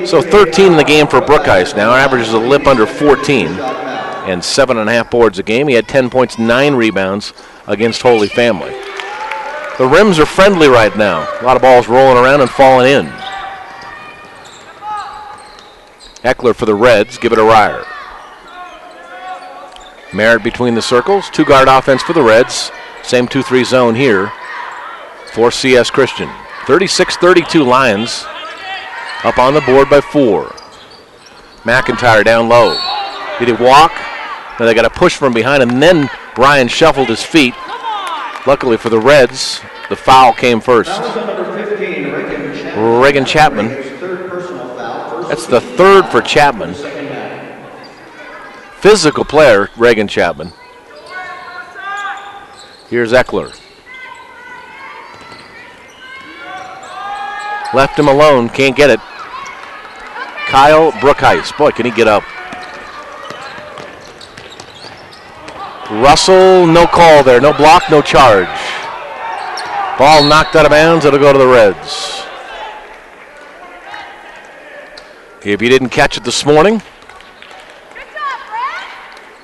So 13 in the game for Brookhice now. Averages a lip under 14 and 7.5 boards a game. He had 10 points, 9 rebounds against Holy Family. The rims are friendly right now. A lot of balls rolling around and falling in. Eckler for the Reds. Give it to Ryer. Merritt between the circles. 2-guard offense for the Reds. Same 2-3 zone here for CS Christian. 36-32 Lions. Up on the board by 4. McIntyre down low. Did he walk? Now they got a push from behind, and then Ryan shuffled his feet. Luckily for the Reds, the foul came first. Reagan Chapman. That's the third for Chapman. Physical player, Reagan Chapman. Here's Eckler. Left him alone, can't get it. Kyle Brookhice. Boy, can he get up. Russell, no call there. No block, no charge. Ball knocked out of bounds. It'll go to the Reds. If you didn't catch it this morning,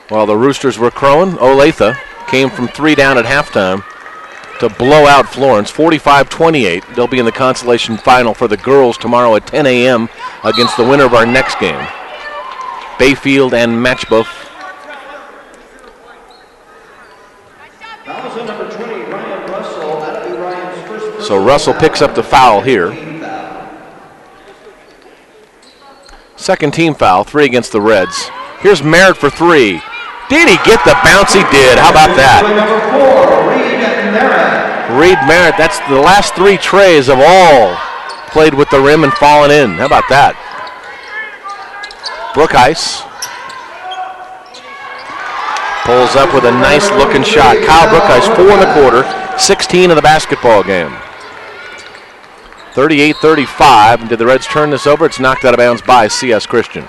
while the Roosters were crowing, Olathe came from 3 down at halftime to blow out Florence, 45-28. They'll be in the consolation final for the girls tomorrow at 10 a.m. against the winner of our next game, Bayfield and Matchbook. So Russell picks up the foul here. Second team foul, 3 against the Reds. Here's Merritt for 3. Did he get the bounce? He did. How about that? Reed Merritt. That's the last 3 trays have all played with the rim and fallen in. How about that? Brookhice Pulls up with a nice looking shot. Kyle Brookhuis 4 in the quarter, 16 of the basketball game. 38-35, and did the Reds turn this over? It's knocked out of bounds by CS Christian.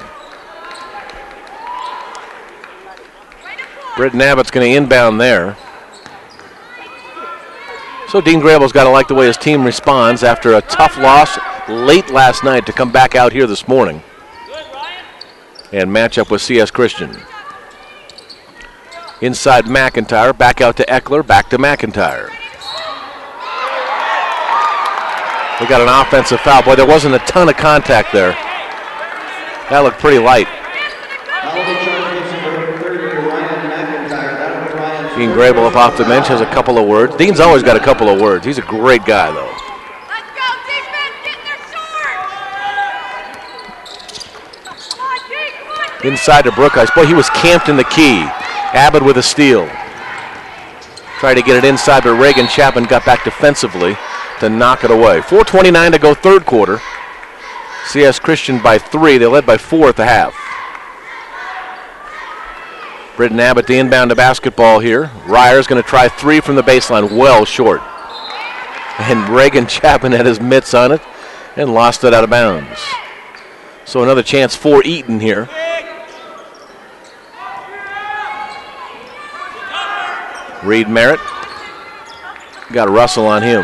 Britton Abbott's going to inbound there. So Dean Grable's got to like the way his team responds after a tough loss late last night to come back out here this morning and match up with CS Christian. Inside McIntyre, back out to Eckler, back to McIntyre. We got an offensive foul. Boy, there wasn't a ton of contact there. That looked pretty light. Dean Grable up off the bench has a couple of words. Dean's always got a couple of words. He's a great guy, though. Inside to Brookhuis. Boy, he was camped in the key. Abbott with a steal. Tried to get it inside, but Reagan Chapman got back defensively to knock it away. 4:29 to go third quarter. CS Christian by 3. They led by 4 at the half. Britton Abbott the inbound to basketball here. Ryer's going to try 3 from the baseline, well short. And Reagan Chapman had his mitts on it and lost it out of bounds. So another chance for Eaton here. Reed Merritt. Got a Russell on him.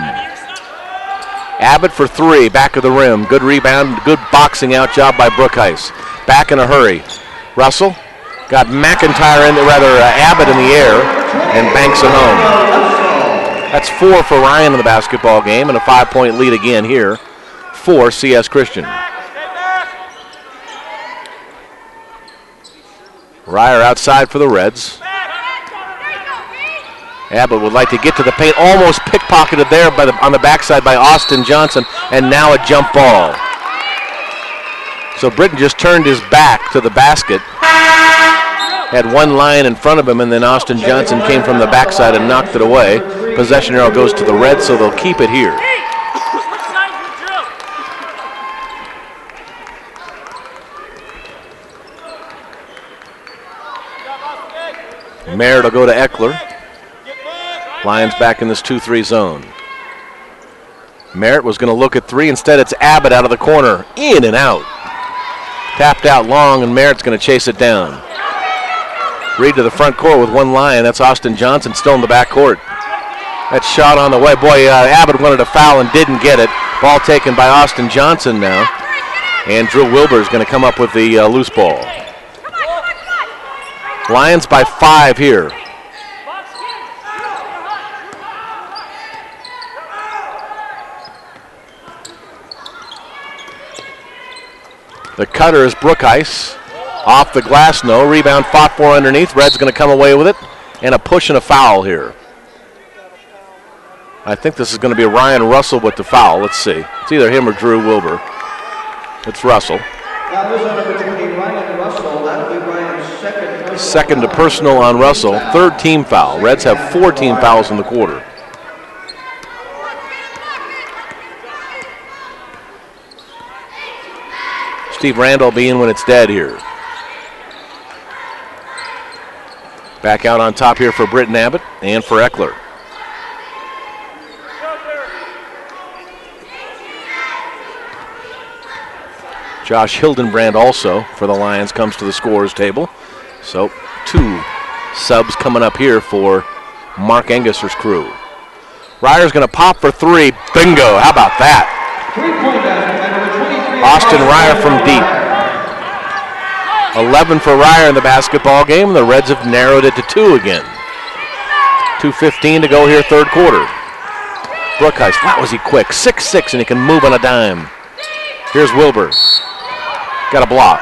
Abbott for 3, back of the rim. Good rebound, good boxing out job by Brookhuis. Back in a hurry. Russell got McIntyre Abbott in the air and banks it home. That's 4 for Ryan in the basketball game and a 5-point lead again here for CS Christian. Ryer outside for the Reds. Abbott would like to get to the paint, almost pickpocketed there on the backside by Austin Johnson, and now a jump ball. So Britton just turned his back to the basket, had one line in front of him, and then Austin Johnson came from the backside and knocked it away. Possession arrow goes to the Reds, so they'll keep it here. Merritt will go to Eckler. Lions back in this 2-3 zone. Merritt was going to look at 3. Instead, it's Abbott out of the corner. In and out. Tapped out long, and Merritt's going to chase it down. Reed to the front court with one Lion. That's Austin Johnson still in the back court. That shot on the way. Boy, Abbott wanted a foul and didn't get it. Ball taken by Austin Johnson now. And Drew Wilbur is going to come up with the loose ball. Lions by 5 here. The cutter is Brookhuis. Off the glass, no. Rebound fought for underneath. Red's going to come away with it. And a push and a foul here. I think this is going to be Ryan Russell with the foul. Let's see. It's either him or Drew Wilbur. It's Russell. That was on number 20, Ryan Russell. That'll be Ryan's second to personal on Russell. Third team foul. Reds have 4 team fouls in the quarter. Steve Randall be in when it's dead here. Back out on top here for Britton Abbott and for Eckler. Josh Hildenbrand also for the Lions comes to the scorer's table. So 2 subs coming up here for Mark Angus's crew. Ryer's going to pop for 3. Bingo. How about that? Austin Ryer from deep. 11 for Ryer in the basketball game. The Reds have narrowed it to 2 again. 2:15 to go here, third quarter. Brookhuis, wow, was he quick. 6'6", and he can move on a dime. Here's Wilbur. Got a block.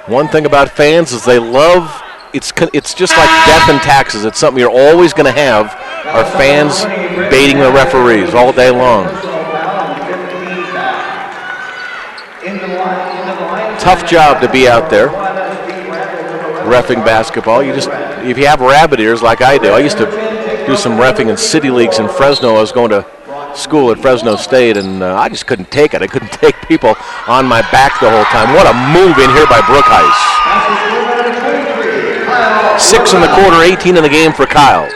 One thing about fans is they love, it's just like death and taxes. It's something you're always going to have, are fans baiting the referees all day long. Tough job to be out there reffing basketball. If you have rabbit ears like I do, I used to do some reffing in city leagues in Fresno. I was going to school at Fresno State, and I just couldn't take it. I couldn't take people on my back the whole time. What a move in here by Brookheis. 6 in the quarter, 18 in the game for Kyle.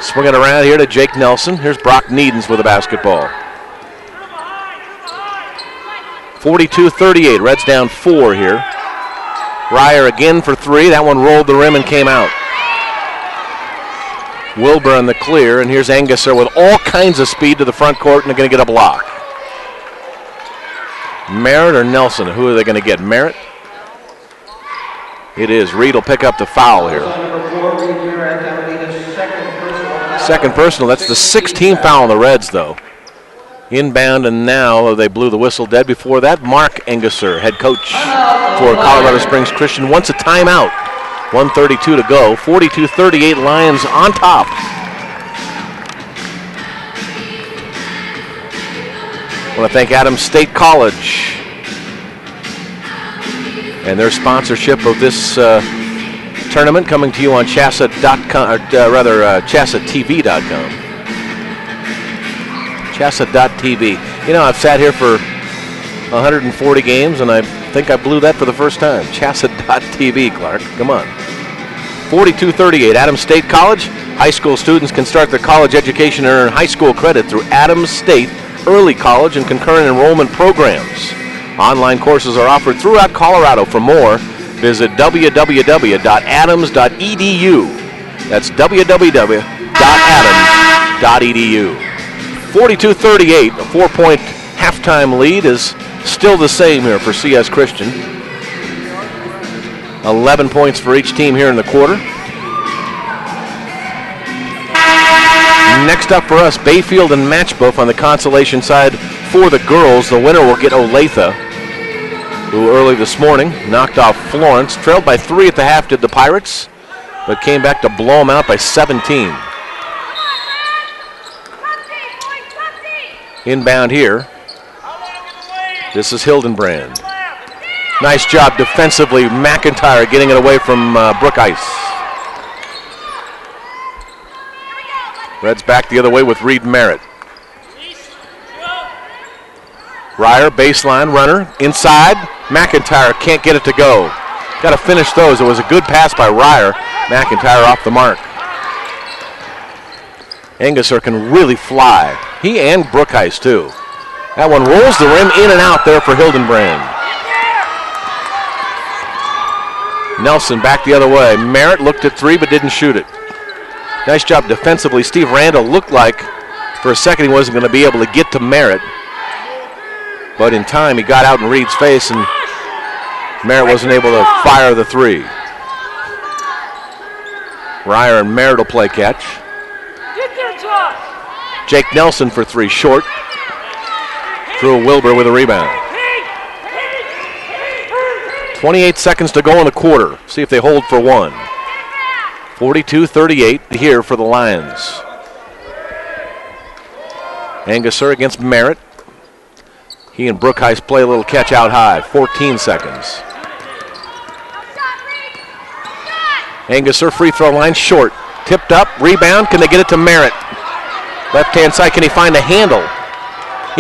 Swing it around here to Jake Nelson. Here's Brock Needens with the basketball. 42-38, Reds down 4 here. Ryer again for 3. That one rolled the rim and came out. Wilbur in the clear, and here's Anguser with all kinds of speed to the front court, and they're going to get a block. Merritt or Nelson? Who are they going to get? Merritt? It is. Reed will pick up the foul here. Second personal. That's the 16th foul on the Reds, though. Inbound, and now they blew the whistle dead. Before that, Mark Anguser, head coach for Colorado Springs Christian, wants a timeout. 1:32 to go. 42-38, Lions on top. I want to thank Adams State College and their sponsorship of this tournament, coming to you on CHSAA.com, CHSAATV.com. CHSAA.tv. You know, I've sat here for 140 games, and I think I blew that for the first time. CHSAA.tv, Clark. Come on. 42-38, Adams State College. High school students can start their college education and earn high school credit through Adams State Early College and concurrent enrollment programs. Online courses are offered throughout Colorado. For more, visit www.adams.edu. That's www.adams.edu. 42-38, a 4-point halftime lead is still the same here for CS Christian. 11 points for each team here in the quarter. Next up for us, Bayfield and Matchbook on the consolation side for the girls. The winner will get Olathe, who early this morning knocked off Florence. Trailed by 3 at the half did the Pirates, but came back to blow them out by 17. Inbound here. This is Hildenbrand. Nice job defensively, McIntyre getting it away from Brookheis. Reds back the other way with Reed Merritt. Ryer, baseline runner, inside. McIntyre can't get it to go. Got to finish those. It was a good pass by Ryer. McIntyre off the mark. Anguser can really fly. He and Brookheis, too. That one rolls the rim in and out there for Hildenbrand. Nelson back the other way. Merritt looked at 3 but didn't shoot it. Nice job defensively. Steve Randall looked like for a second he wasn't going to be able to get to Merritt. But in time he got out in Reed's face and Merritt wasn't able to fire the 3. Ryer and Merritt will play catch. Jake Nelson for 3 short. Drew Wilbur with a rebound. 28 seconds to go in the quarter. See if they hold for one. 42-38 here for the Lions. Anguser against Merritt. He and Brookheis play a little catch out high. 14 seconds. Anguser free throw line short. Tipped up, rebound. Can they get it to Merritt? Left hand side, can he find a handle?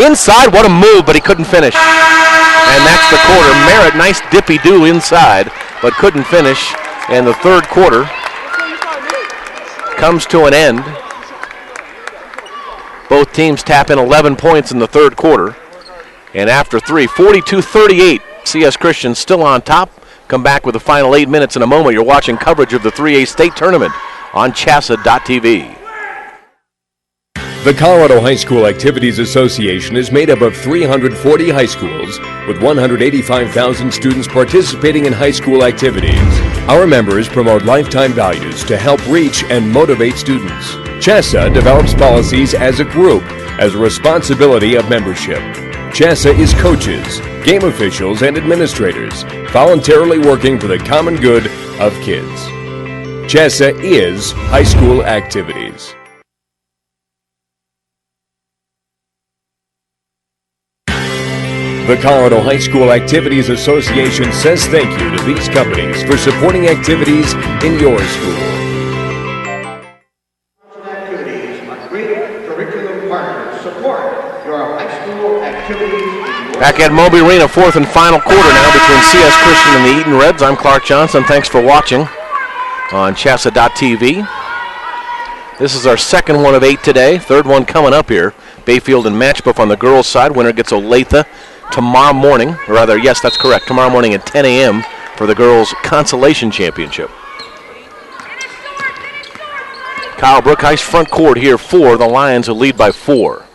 Inside, what a move, but he couldn't finish. And that's the quarter. Merritt, nice dippy-do inside, but couldn't finish. And the third quarter comes to an end. Both teams tap in 11 points in the third quarter. And after 3, 42-38, CS Christian still on top. Come back with the final 8 minutes in a moment. You're watching coverage of the 3A state tournament on CHSAA.tv. The Colorado High School Activities Association is made up of 340 high schools with 185,000 students participating in high school activities. Our members promote lifetime values to help reach and motivate students. CHSAA develops policies as a group as a responsibility of membership. CHSAA is coaches, game officials, and administrators voluntarily working for the common good of kids. CHSAA is high school activities. The Colorado High School Activities Association says thank you to these companies for supporting activities in your school. Back at Moby Arena, fourth and final quarter now between CS Christian and the Eaton Reds. I'm Clark Johnson. Thanks for watching on CHSAA.tv. This is our second one of 8 today. Third one coming up here. Bayfield and Matchbuff on the girls' side. Winner gets Olathe tomorrow morning. Or rather, yes, that's correct. Tomorrow morning at 10 a.m. for the girls' Consolation Championship. Kyle Brookheist front court here for the Lions, who lead by 4.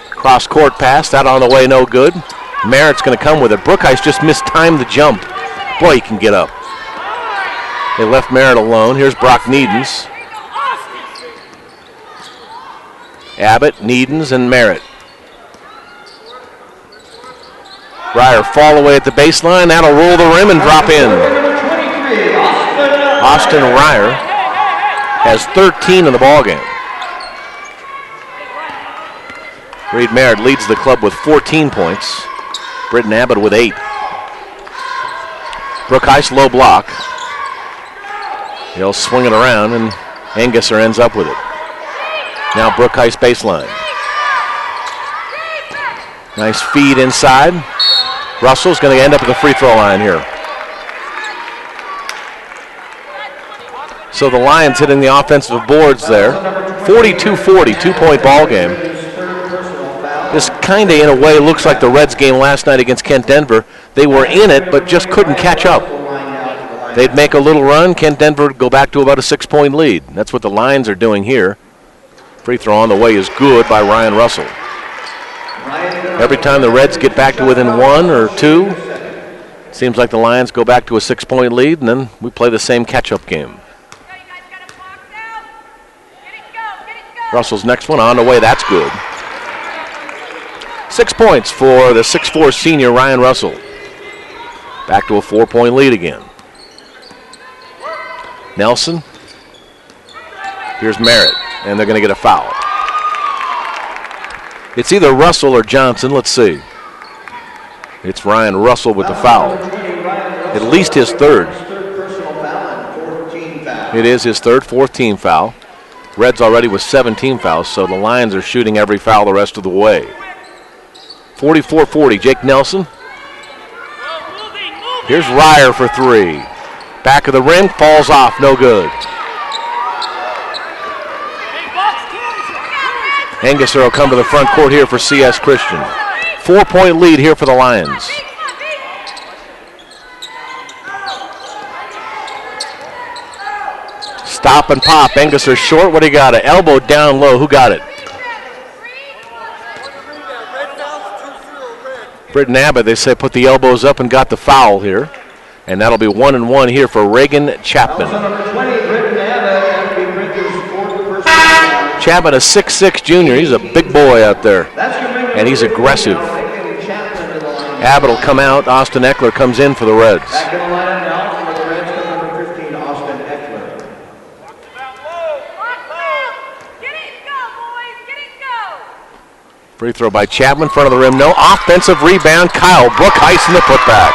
Cross court pass, that on the way, no good. Merritt's going to come with it. Brookheist just mistimed the jump. Boy, he can get up. They left Merritt alone. Here's Brock Needens. Abbott, Needens, and Merritt. Ryer fall away at the baseline. That'll roll the rim and drop in. Austin Ryer has 13 in the ballgame. Reed Merritt leads the club with 14 points. Britton Abbott with 8. Brookheist low block. He'll swing it around, and Anguser ends up with it. Now Brookheist baseline. Nice feed inside. Russell's going to end up at the free throw line here. So the Lions hitting the offensive boards there. 42-40, 2-point ball game. This kind of, in a way, looks like the Reds game last night against Kent Denver. They were in it, but just couldn't catch up. They'd make a little run. Kent Denver would go back to about a 6-point lead. That's what the Lions are doing here. Free throw on the way is good by Ryan Russell. Every time the Reds get back to within 1 or 2, it seems like the Lions go back to a 6-point lead, and then we play the same catch-up game. Russell's next one on the way, that's good. 6 points for the 6'4 senior Ryan Russell. Back to a 4-point lead again. Nelson. Here's Merritt, and they're going to get a foul. It's either Russell or Johnson, let's see. It's Ryan Russell with the foul. At least his third. It is his third, 4th team foul. Reds already with 17 fouls, so the Lions are shooting every foul the rest of the way. 44-40, Jake Nelson. Here's Ryer for 3. Back of the rim, falls off, no good. Anguser will come to the front court here for CS Christian. 4-point lead here for the Lions. Stop and pop. Anguser short. What do you got? An elbow down low. Who got it? Britton Abbott, they say, put the elbows up and got the foul here. And that'll be 1-1 here for Reagan Chapman. Chapman, a 6'6 junior. He's a big boy out there. And he's aggressive. Abbott will come out. Austin Eckler comes in for the Reds. Back in the lineup now for the Reds, comes number 15, Austin Eckler. Free throw by Chapman, front of the rim. No offensive rebound. Kyle Brookheist in the putback.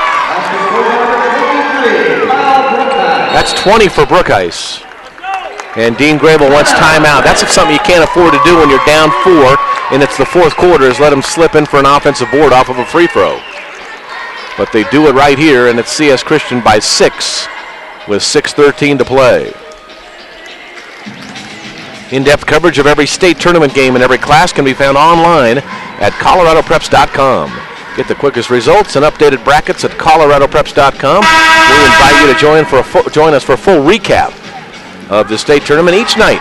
That's 20 for Brookheist. And Dean Grable wants timeout. That's something you can't afford to do when you're down 4 and it's the 4th quarter, is let him slip in for an offensive board off of a free throw. But they do it right here, and it's CS Christian by 6 with 6:13 to play. In-depth coverage of every state tournament game and every class can be found online at coloradopreps.com. Get the quickest results and updated brackets at coloradopreps.com. We invite you to join us for a full recap of the state tournament each night,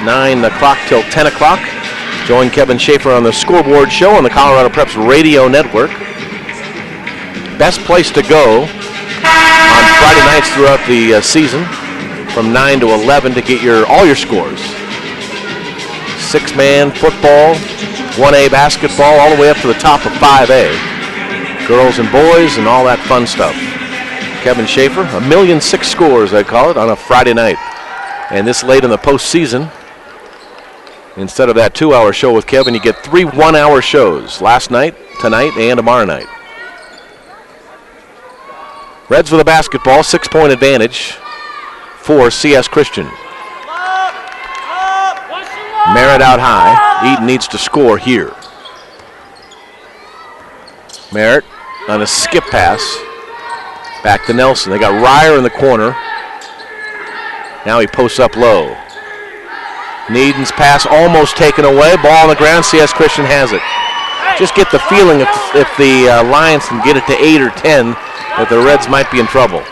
9 o'clock till 10 o'clock. Join Kevin Schaefer on the Scoreboard Show on the Colorado Preps Radio Network. Best place to go on Friday nights throughout the season from 9 to 11 to get all your scores. 6-man football, 1A basketball, all the way up to the top of 5A. Girls and boys and all that fun stuff. Kevin Schaefer, 1,000,006 scores, I call it, on a Friday night. And this late in the postseason, instead of that 2-hour show with Kevin, you get 3 one-hour shows. Last night, tonight, and tomorrow night. Reds with a basketball, 6-point advantage for CS Christian. Merritt out high. Eaton needs to score here. Merritt on a skip pass. Back to Nelson. They got Ryer in the corner. Now he posts up low. Needon's pass almost taken away. Ball on the ground. CS Christian has it. Just get the feeling if the Lions can get it to 8 or 10 that the Reds might be in trouble.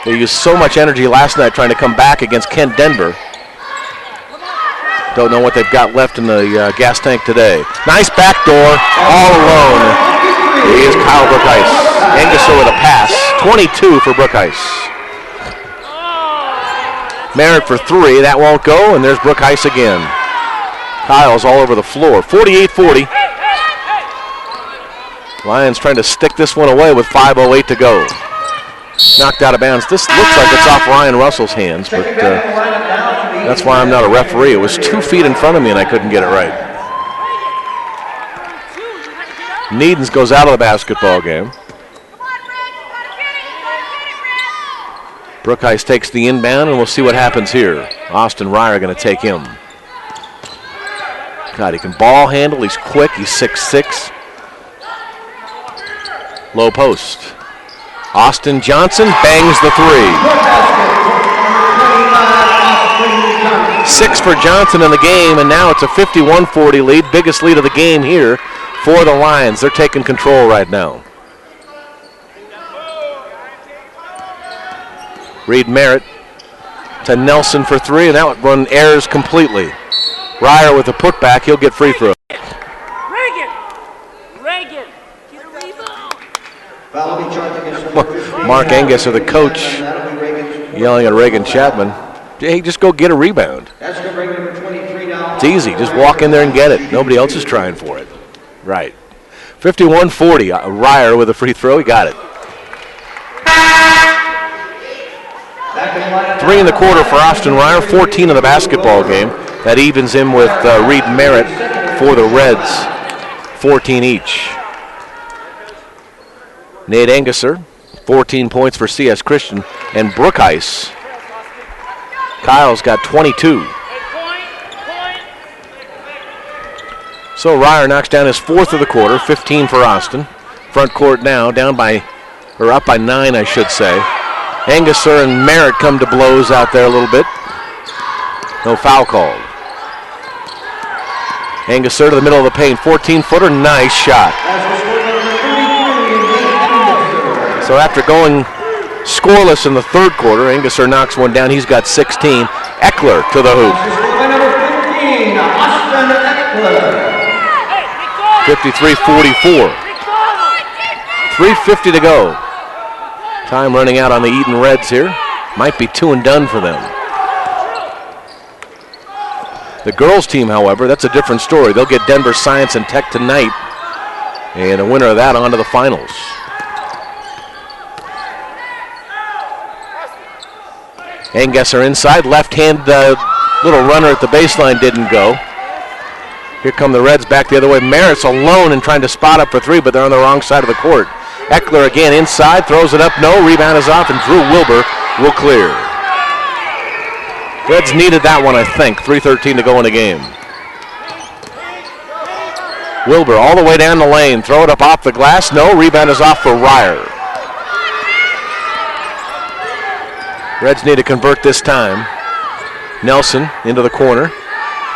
They used so much energy last night trying to come back against Kent Denver. Don't know what they've got left in the gas tank today. Nice backdoor, all alone. He is Kyle Brookice. Engesser with a pass. 22 for Brookice. Merritt for 3. That won't go, and there's Brookice again. Kyle's all over the floor. 48-40. Lions trying to stick this one away with 5:08 to go. Knocked out of bounds. This looks like it's off Ryan Russell's hands, but that's why I'm not a referee. It was 2 feet in front of me, and I couldn't get it right. Needens goes out of the basketball game. Brookice takes the inbound, and we'll see what happens here. Austin Ryer going to take him. God, he can ball handle. He's quick. He's 6'6". Low post. Austin Johnson bangs the 3. 6 for Johnson in the game, and now it's a 51-40 lead. Biggest lead of the game here for the Lions. They're taking control right now. Reed Merritt to Nelson for 3, and that one errs completely. Ryer with a putback, he'll get free throw. Reagan, get a rebound. Mark Engesser, the coach, yelling at Reagan Chapman, hey, just go get a rebound. It's easy, just walk in there and get it. Nobody else is trying for it. Right. 51-40, Ryer with a free throw, he got it. 3 in the quarter for Austin Ryer, 14 in the basketball game. That evens him with Reed Merritt for the Reds, 14 each. Nate Engesser, 14 points for CS Christian, and Brookice. Kyle's got 22. So Ryer knocks down his 4th of the quarter, 15 for Austin. Front court now, up by 9, I should say. Engesser and Merritt come to blows out there a little bit. No foul called. Engesser to the middle of the paint, 14-footer, nice shot. So after going scoreless in the 3rd quarter, Engesser knocks one down. He's got 16. Eckler to the hoop. 53-44. 3:50 to go. Time running out on the Eaton Reds here. Might be 2 and done for them. The girls team, however, that's a different story. They'll get Denver Science and Tech tonight, and a winner of that on to the finals. Engesser inside, left hand little runner at the baseline didn't go. Here come the Reds back the other way. Merritt's alone and trying to spot up for 3, but they're on the wrong side of the court. Eckler again inside, throws it up, no, rebound is off, and Drew Wilbur will clear. Reds needed that one, I think. 3:13 to go in the game. Wilbur all the way down the lane, throw it up off the glass, no, rebound is off for Ryer. Reds need to convert this time. Nelson into the corner.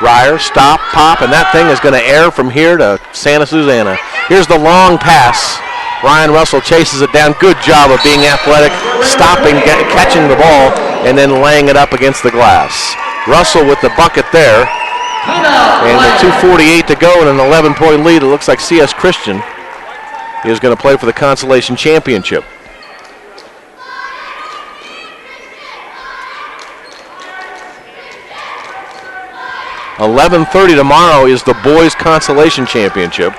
Ryer, stop, pop, and that thing is going to air from here to Santa Susana. Here's the long pass. Ryan Russell chases it down. Good job of being athletic, stopping, catching the ball, and then laying it up against the glass. Russell with the bucket there. And with 2:48 to go and an 11-point lead, it looks like CS Christian is going to play for the Consolation Championship. $11:30 tomorrow is the Boys Consolation Championship.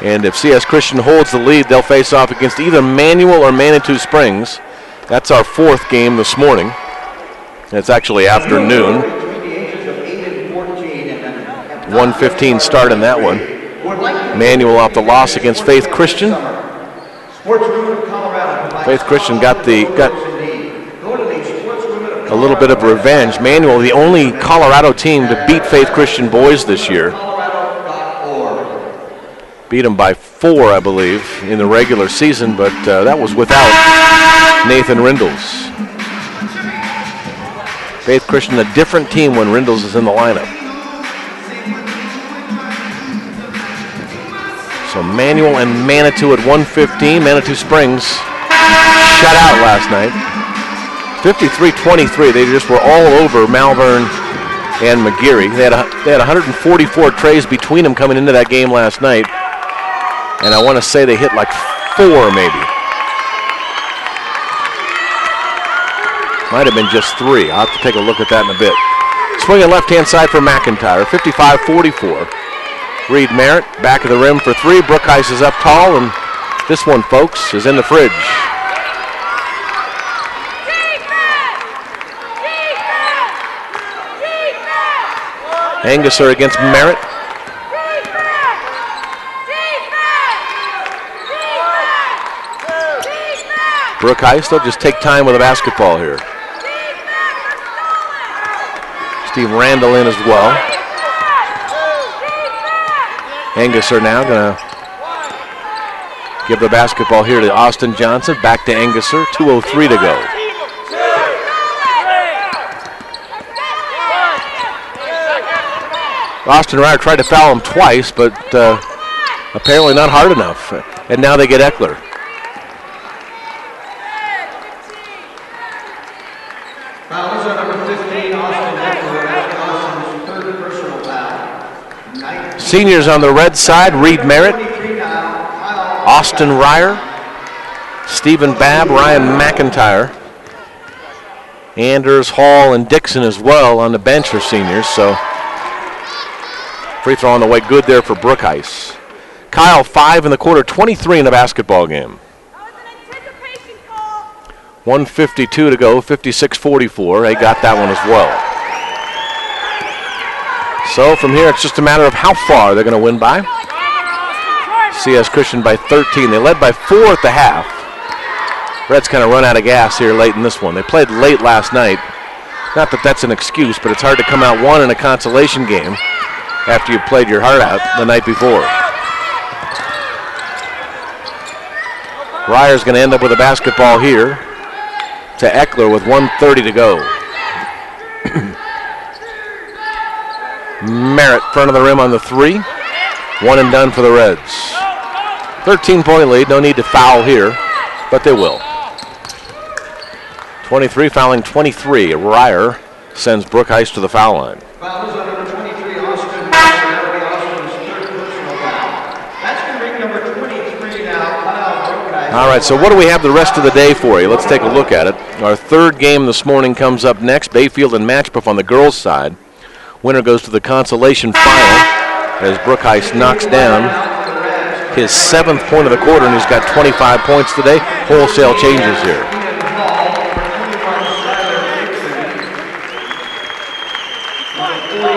And if CS Christian holds the lead, they'll face off against either Manual or Manitou Springs. That's our 4th game this morning. It's actually afternoon. 1:15 start in that one. Manual off the loss against Faith Christian. Faith Christian got a little bit of revenge. Manual, the only Colorado team to beat Faith Christian boys this year. Beat them by 4, I believe, in the regular season, but that was without Nathan Rindles. Faith Christian, a different team when Rindles is in the lineup. So Manual and Manitou at 1:15. Manitou Springs shut out last night. 53-23. They just were all over Malvern and McGeary. They had 144 trays between them coming into that game last night. And I want to say they hit like 4 maybe. Might have been just 3. I'll have to take a look at that in a bit. Swinging left-hand side for McIntyre, 55-44. Reed Merritt, back of the rim for 3. Brookheist is up tall, and this one, folks, is in the fridge. Angusser against Merritt. Brookheist, they'll just take time with the basketball here. Steve Randall in as well. Angusser now going to give the basketball here to Austin Johnson. Back to Angusser, 2:03 to go. Austin Ryer tried to foul him twice, but apparently not hard enough. And now they get Eckler. Fouls on number 15, Austin Eckler. That's Austin's third personal foul. Seniors on the red side, Reed Merritt, Austin Ryer, Stephen Babb, Ryan McIntyre, Anders, Hall, and Dixon as well on the bench are seniors, so free throw on the way good there for Brookheist. Kyle, 5 in the quarter, 23 in the basketball game. 1:52 to go, 56-44. They got that one as well. So from here, it's just a matter of how far they're going to win by. CS Christian by 13. They led by 4 at the half. Reds kind of run out of gas here late in this one. They played late last night. Not that that's an excuse, but it's hard to come out 1 in a consolation game after you've played your heart out the night before. Ryer's going to end up with a basketball here to Eckler with 1:30 to go. Merritt, front of the rim on the 3. 1 and done for the Reds. 13-point lead, no need to foul here, but they will. 23 fouling 23. Ryer sends Brookheist to the foul line. Fouls on number 23, Austin. That'll be Austin's third personal foul. That's going to bring number 23 now, Kyle Brookheist. All right, so what do we have the rest of the day for you? Let's take a look at it. Our third game this morning comes up next. Bayfield and Matchbuff on the girls' side. Winner goes to the consolation final as Brookheist knocks down his 7th point of the quarter, and he's got 25 points today. Wholesale changes here.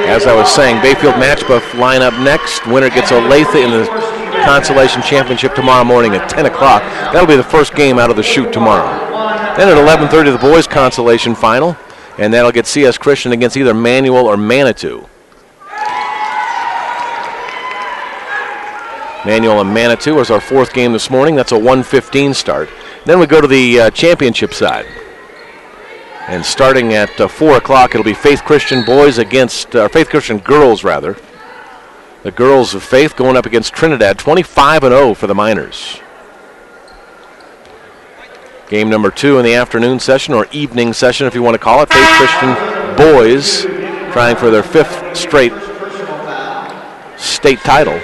As I was saying, Bayfield Matchbuff line up next. Winner gets Olathe in the consolation championship tomorrow morning at 10 o'clock. That'll be the first game out of the chute tomorrow. Then at 11:30, the boys' consolation final, and that'll get CS Christian against either Manual or Manitou. Manual and Manitou is our 4th game this morning. That's a 1:15 start. Then we go to the championship side. And starting at 4 o'clock, it'll be Faith Christian boys against, Faith Christian girls, rather. The girls of Faith going up against Trinidad, 25-0 for the Miners. Game number 2 in the afternoon session, or evening session if you want to call it. Faith Christian boys trying for their 5th straight state title.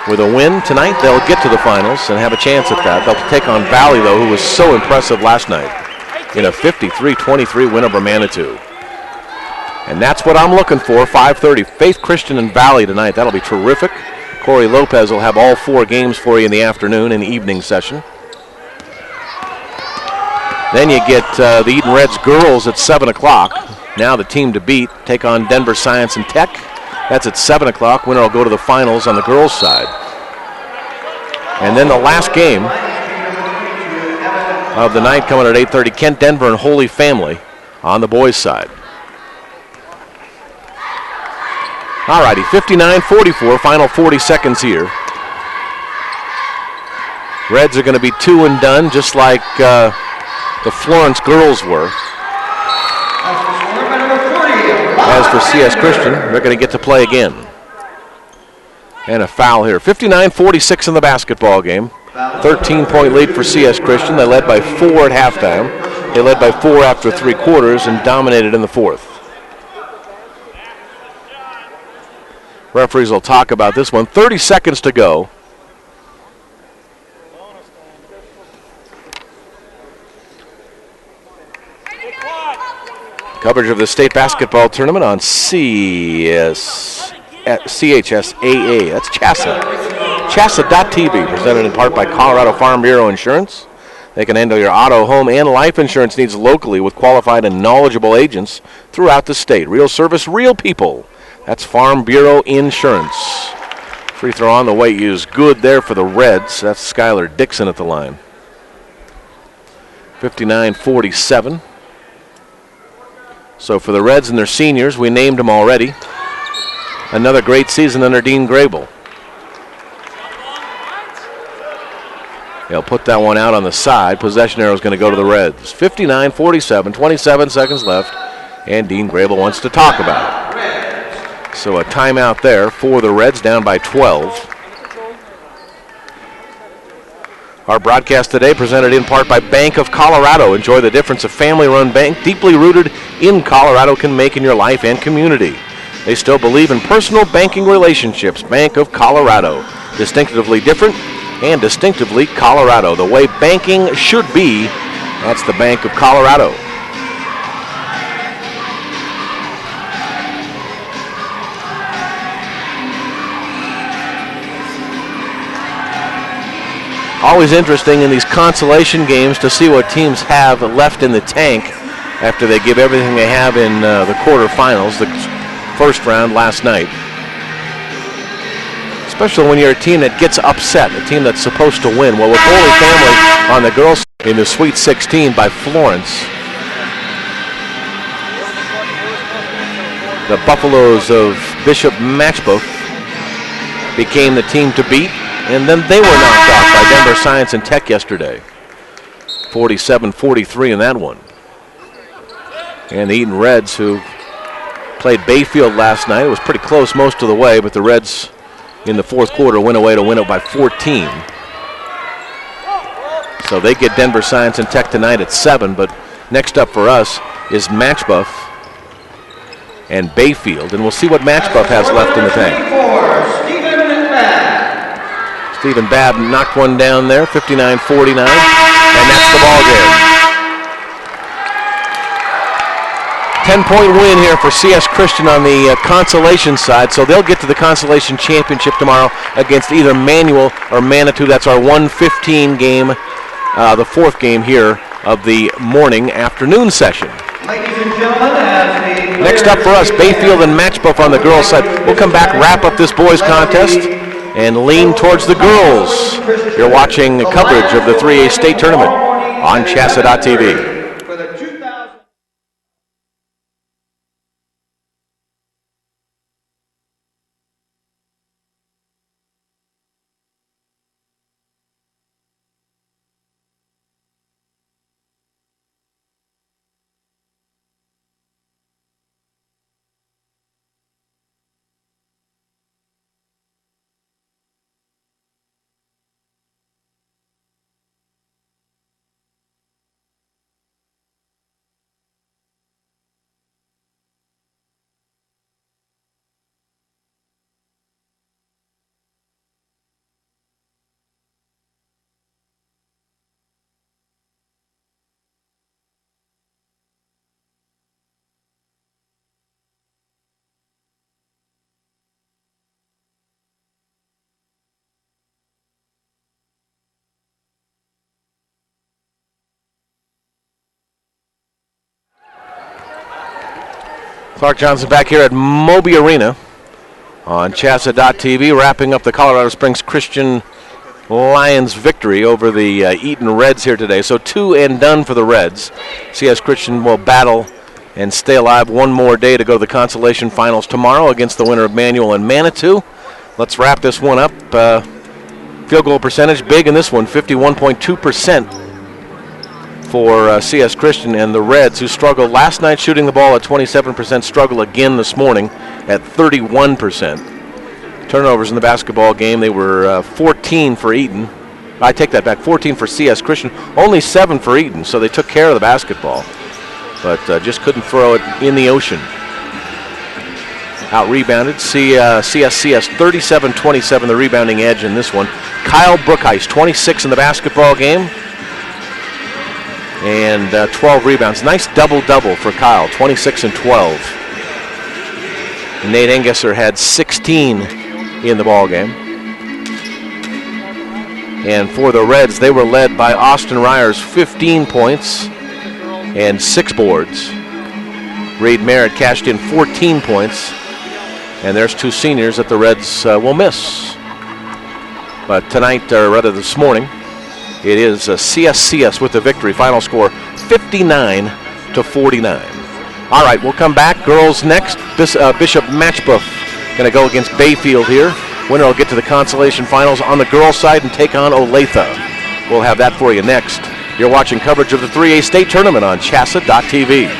With a win tonight, they'll get to the finals and have a chance at that. They'll take on Valley, though, who was so impressive last night in a 53-23 win over Manitou. And that's what I'm looking for, 5:30. Faith Christian and Valley tonight. That'll be terrific. Corey Lopez will have all 4 games for you in the afternoon and evening session. Then you get the Eaton Reds girls at 7 o'clock. Now the team to beat take on Denver Science and Tech. That's at 7 o'clock. Winner will go to the finals on the girls' side. And then the last game of the night coming at 8:30. Kent Denver and Holy Family on the boys' side. All righty, 59-44, final 40 seconds here. Reds are going to be 2 and done, just like the Florence girls were. As for CS Christian, they're going to get to play again. And a foul here. 59-46 in the basketball game. 13-point lead for CS Christian. They led by 4 at halftime. They led by 4 after 3 quarters and dominated in the fourth. Referees will talk about this one. 30 seconds to go. Coverage of the state basketball tournament on CHSAA. That's CHSAA. CHSAA.tv, presented in part by Colorado Farm Bureau Insurance. They can handle your auto, home, and life insurance needs locally with qualified and knowledgeable agents throughout the state. Real service, real people. That's Farm Bureau Insurance. Free throw on the way used. Good there for the Reds. That's Skylar Dixon at the line. 59-47. So for the Reds and their seniors, we named them already. Another great season under Dean Grable. They'll put that one out on the side. Possession arrow is going to go to the Reds. 59-47, 27 seconds left, and Dean Grable wants to talk about it. So a timeout there for the Reds, down by 12. Our broadcast today presented in part by Bank of Colorado. Enjoy the difference a family-run bank deeply rooted in Colorado can make in your life and community. They still believe in personal banking relationships. Bank of Colorado. Distinctively different and distinctively Colorado. The way banking should be. That's the Bank of Colorado. Always interesting in these consolation games to see what teams have left in the tank after they give everything they have in the quarterfinals, the first round last night. Especially when you're a team that gets upset, a team that's supposed to win. Well, with Holy Family on the girls in the Sweet 16 by Florence. The Buffaloes of Bishop Matchbook became the team to beat. And then they were knocked off by Denver Science and Tech yesterday. 47-43 in that one. And the Eaton Reds, who played Bayfield last night, it was pretty close most of the way, but the Reds in the fourth quarter went away to win it by 14. So they get Denver Science and Tech tonight at 7, but next up for us is Matchbuff and Bayfield, and we'll see what Matchbuff has left in the tank. Stephen Babb knocked one down there, 59-49, and that's the ball game. 10-point win here for CS Christian on the consolation side, so they'll get to the consolation championship tomorrow against either Manual or Manitou. That's our 1:15 game, the fourth game here of the morning afternoon session. Ladies and gentlemen, as the next up for us, Bayfield and Matchbuff on the girls' side. We'll come back, wrap up this boys' contest, and lean towards the girls. You're watching coverage of the 3A state tournament on CHSAA.tv. Clark Johnson back here at Moby Arena on CHSAA.tv, wrapping up the Colorado Springs Christian Lions victory over the Eaton Reds here today. So 2 and done for the Reds. CS Christian will battle and stay alive one more day to go to the consolation finals tomorrow against the winner of Manual and Manitou. Let's wrap this one up. Field goal percentage big in this one, 51.2% for CS Christian, and the Reds, who struggled last night shooting the ball at 27%, struggle again this morning at 31%. Turnovers in the basketball game, they were 14 for Eaton. I take that back, 14 for CS Christian, only 7 for Eaton, so they took care of the basketball, but just couldn't throw it in the ocean. Out-rebounded, CS 37-27, the rebounding edge in this one. Kyle Brookheist, 26 in the basketball game, and 12 rebounds. Nice double-double for Kyle, 26 and 12. Nate Engesser had 16 in the ball game. And for the Reds, they were led by Austin Ryers, 15 points and 6 boards. Reed Merritt cashed in 14 points. And there's 2 seniors that the Reds will miss. But tonight, or rather this morning, it is CSCS with the victory. Final score 59-49. All right, we'll come back. Girls next. Bishop Matchbook going to go against Bayfield here. Winner will get to the consolation finals on the girls' side and take on Olathe. We'll have that for you next. You're watching coverage of the 3A state tournament on CHSAA.tv.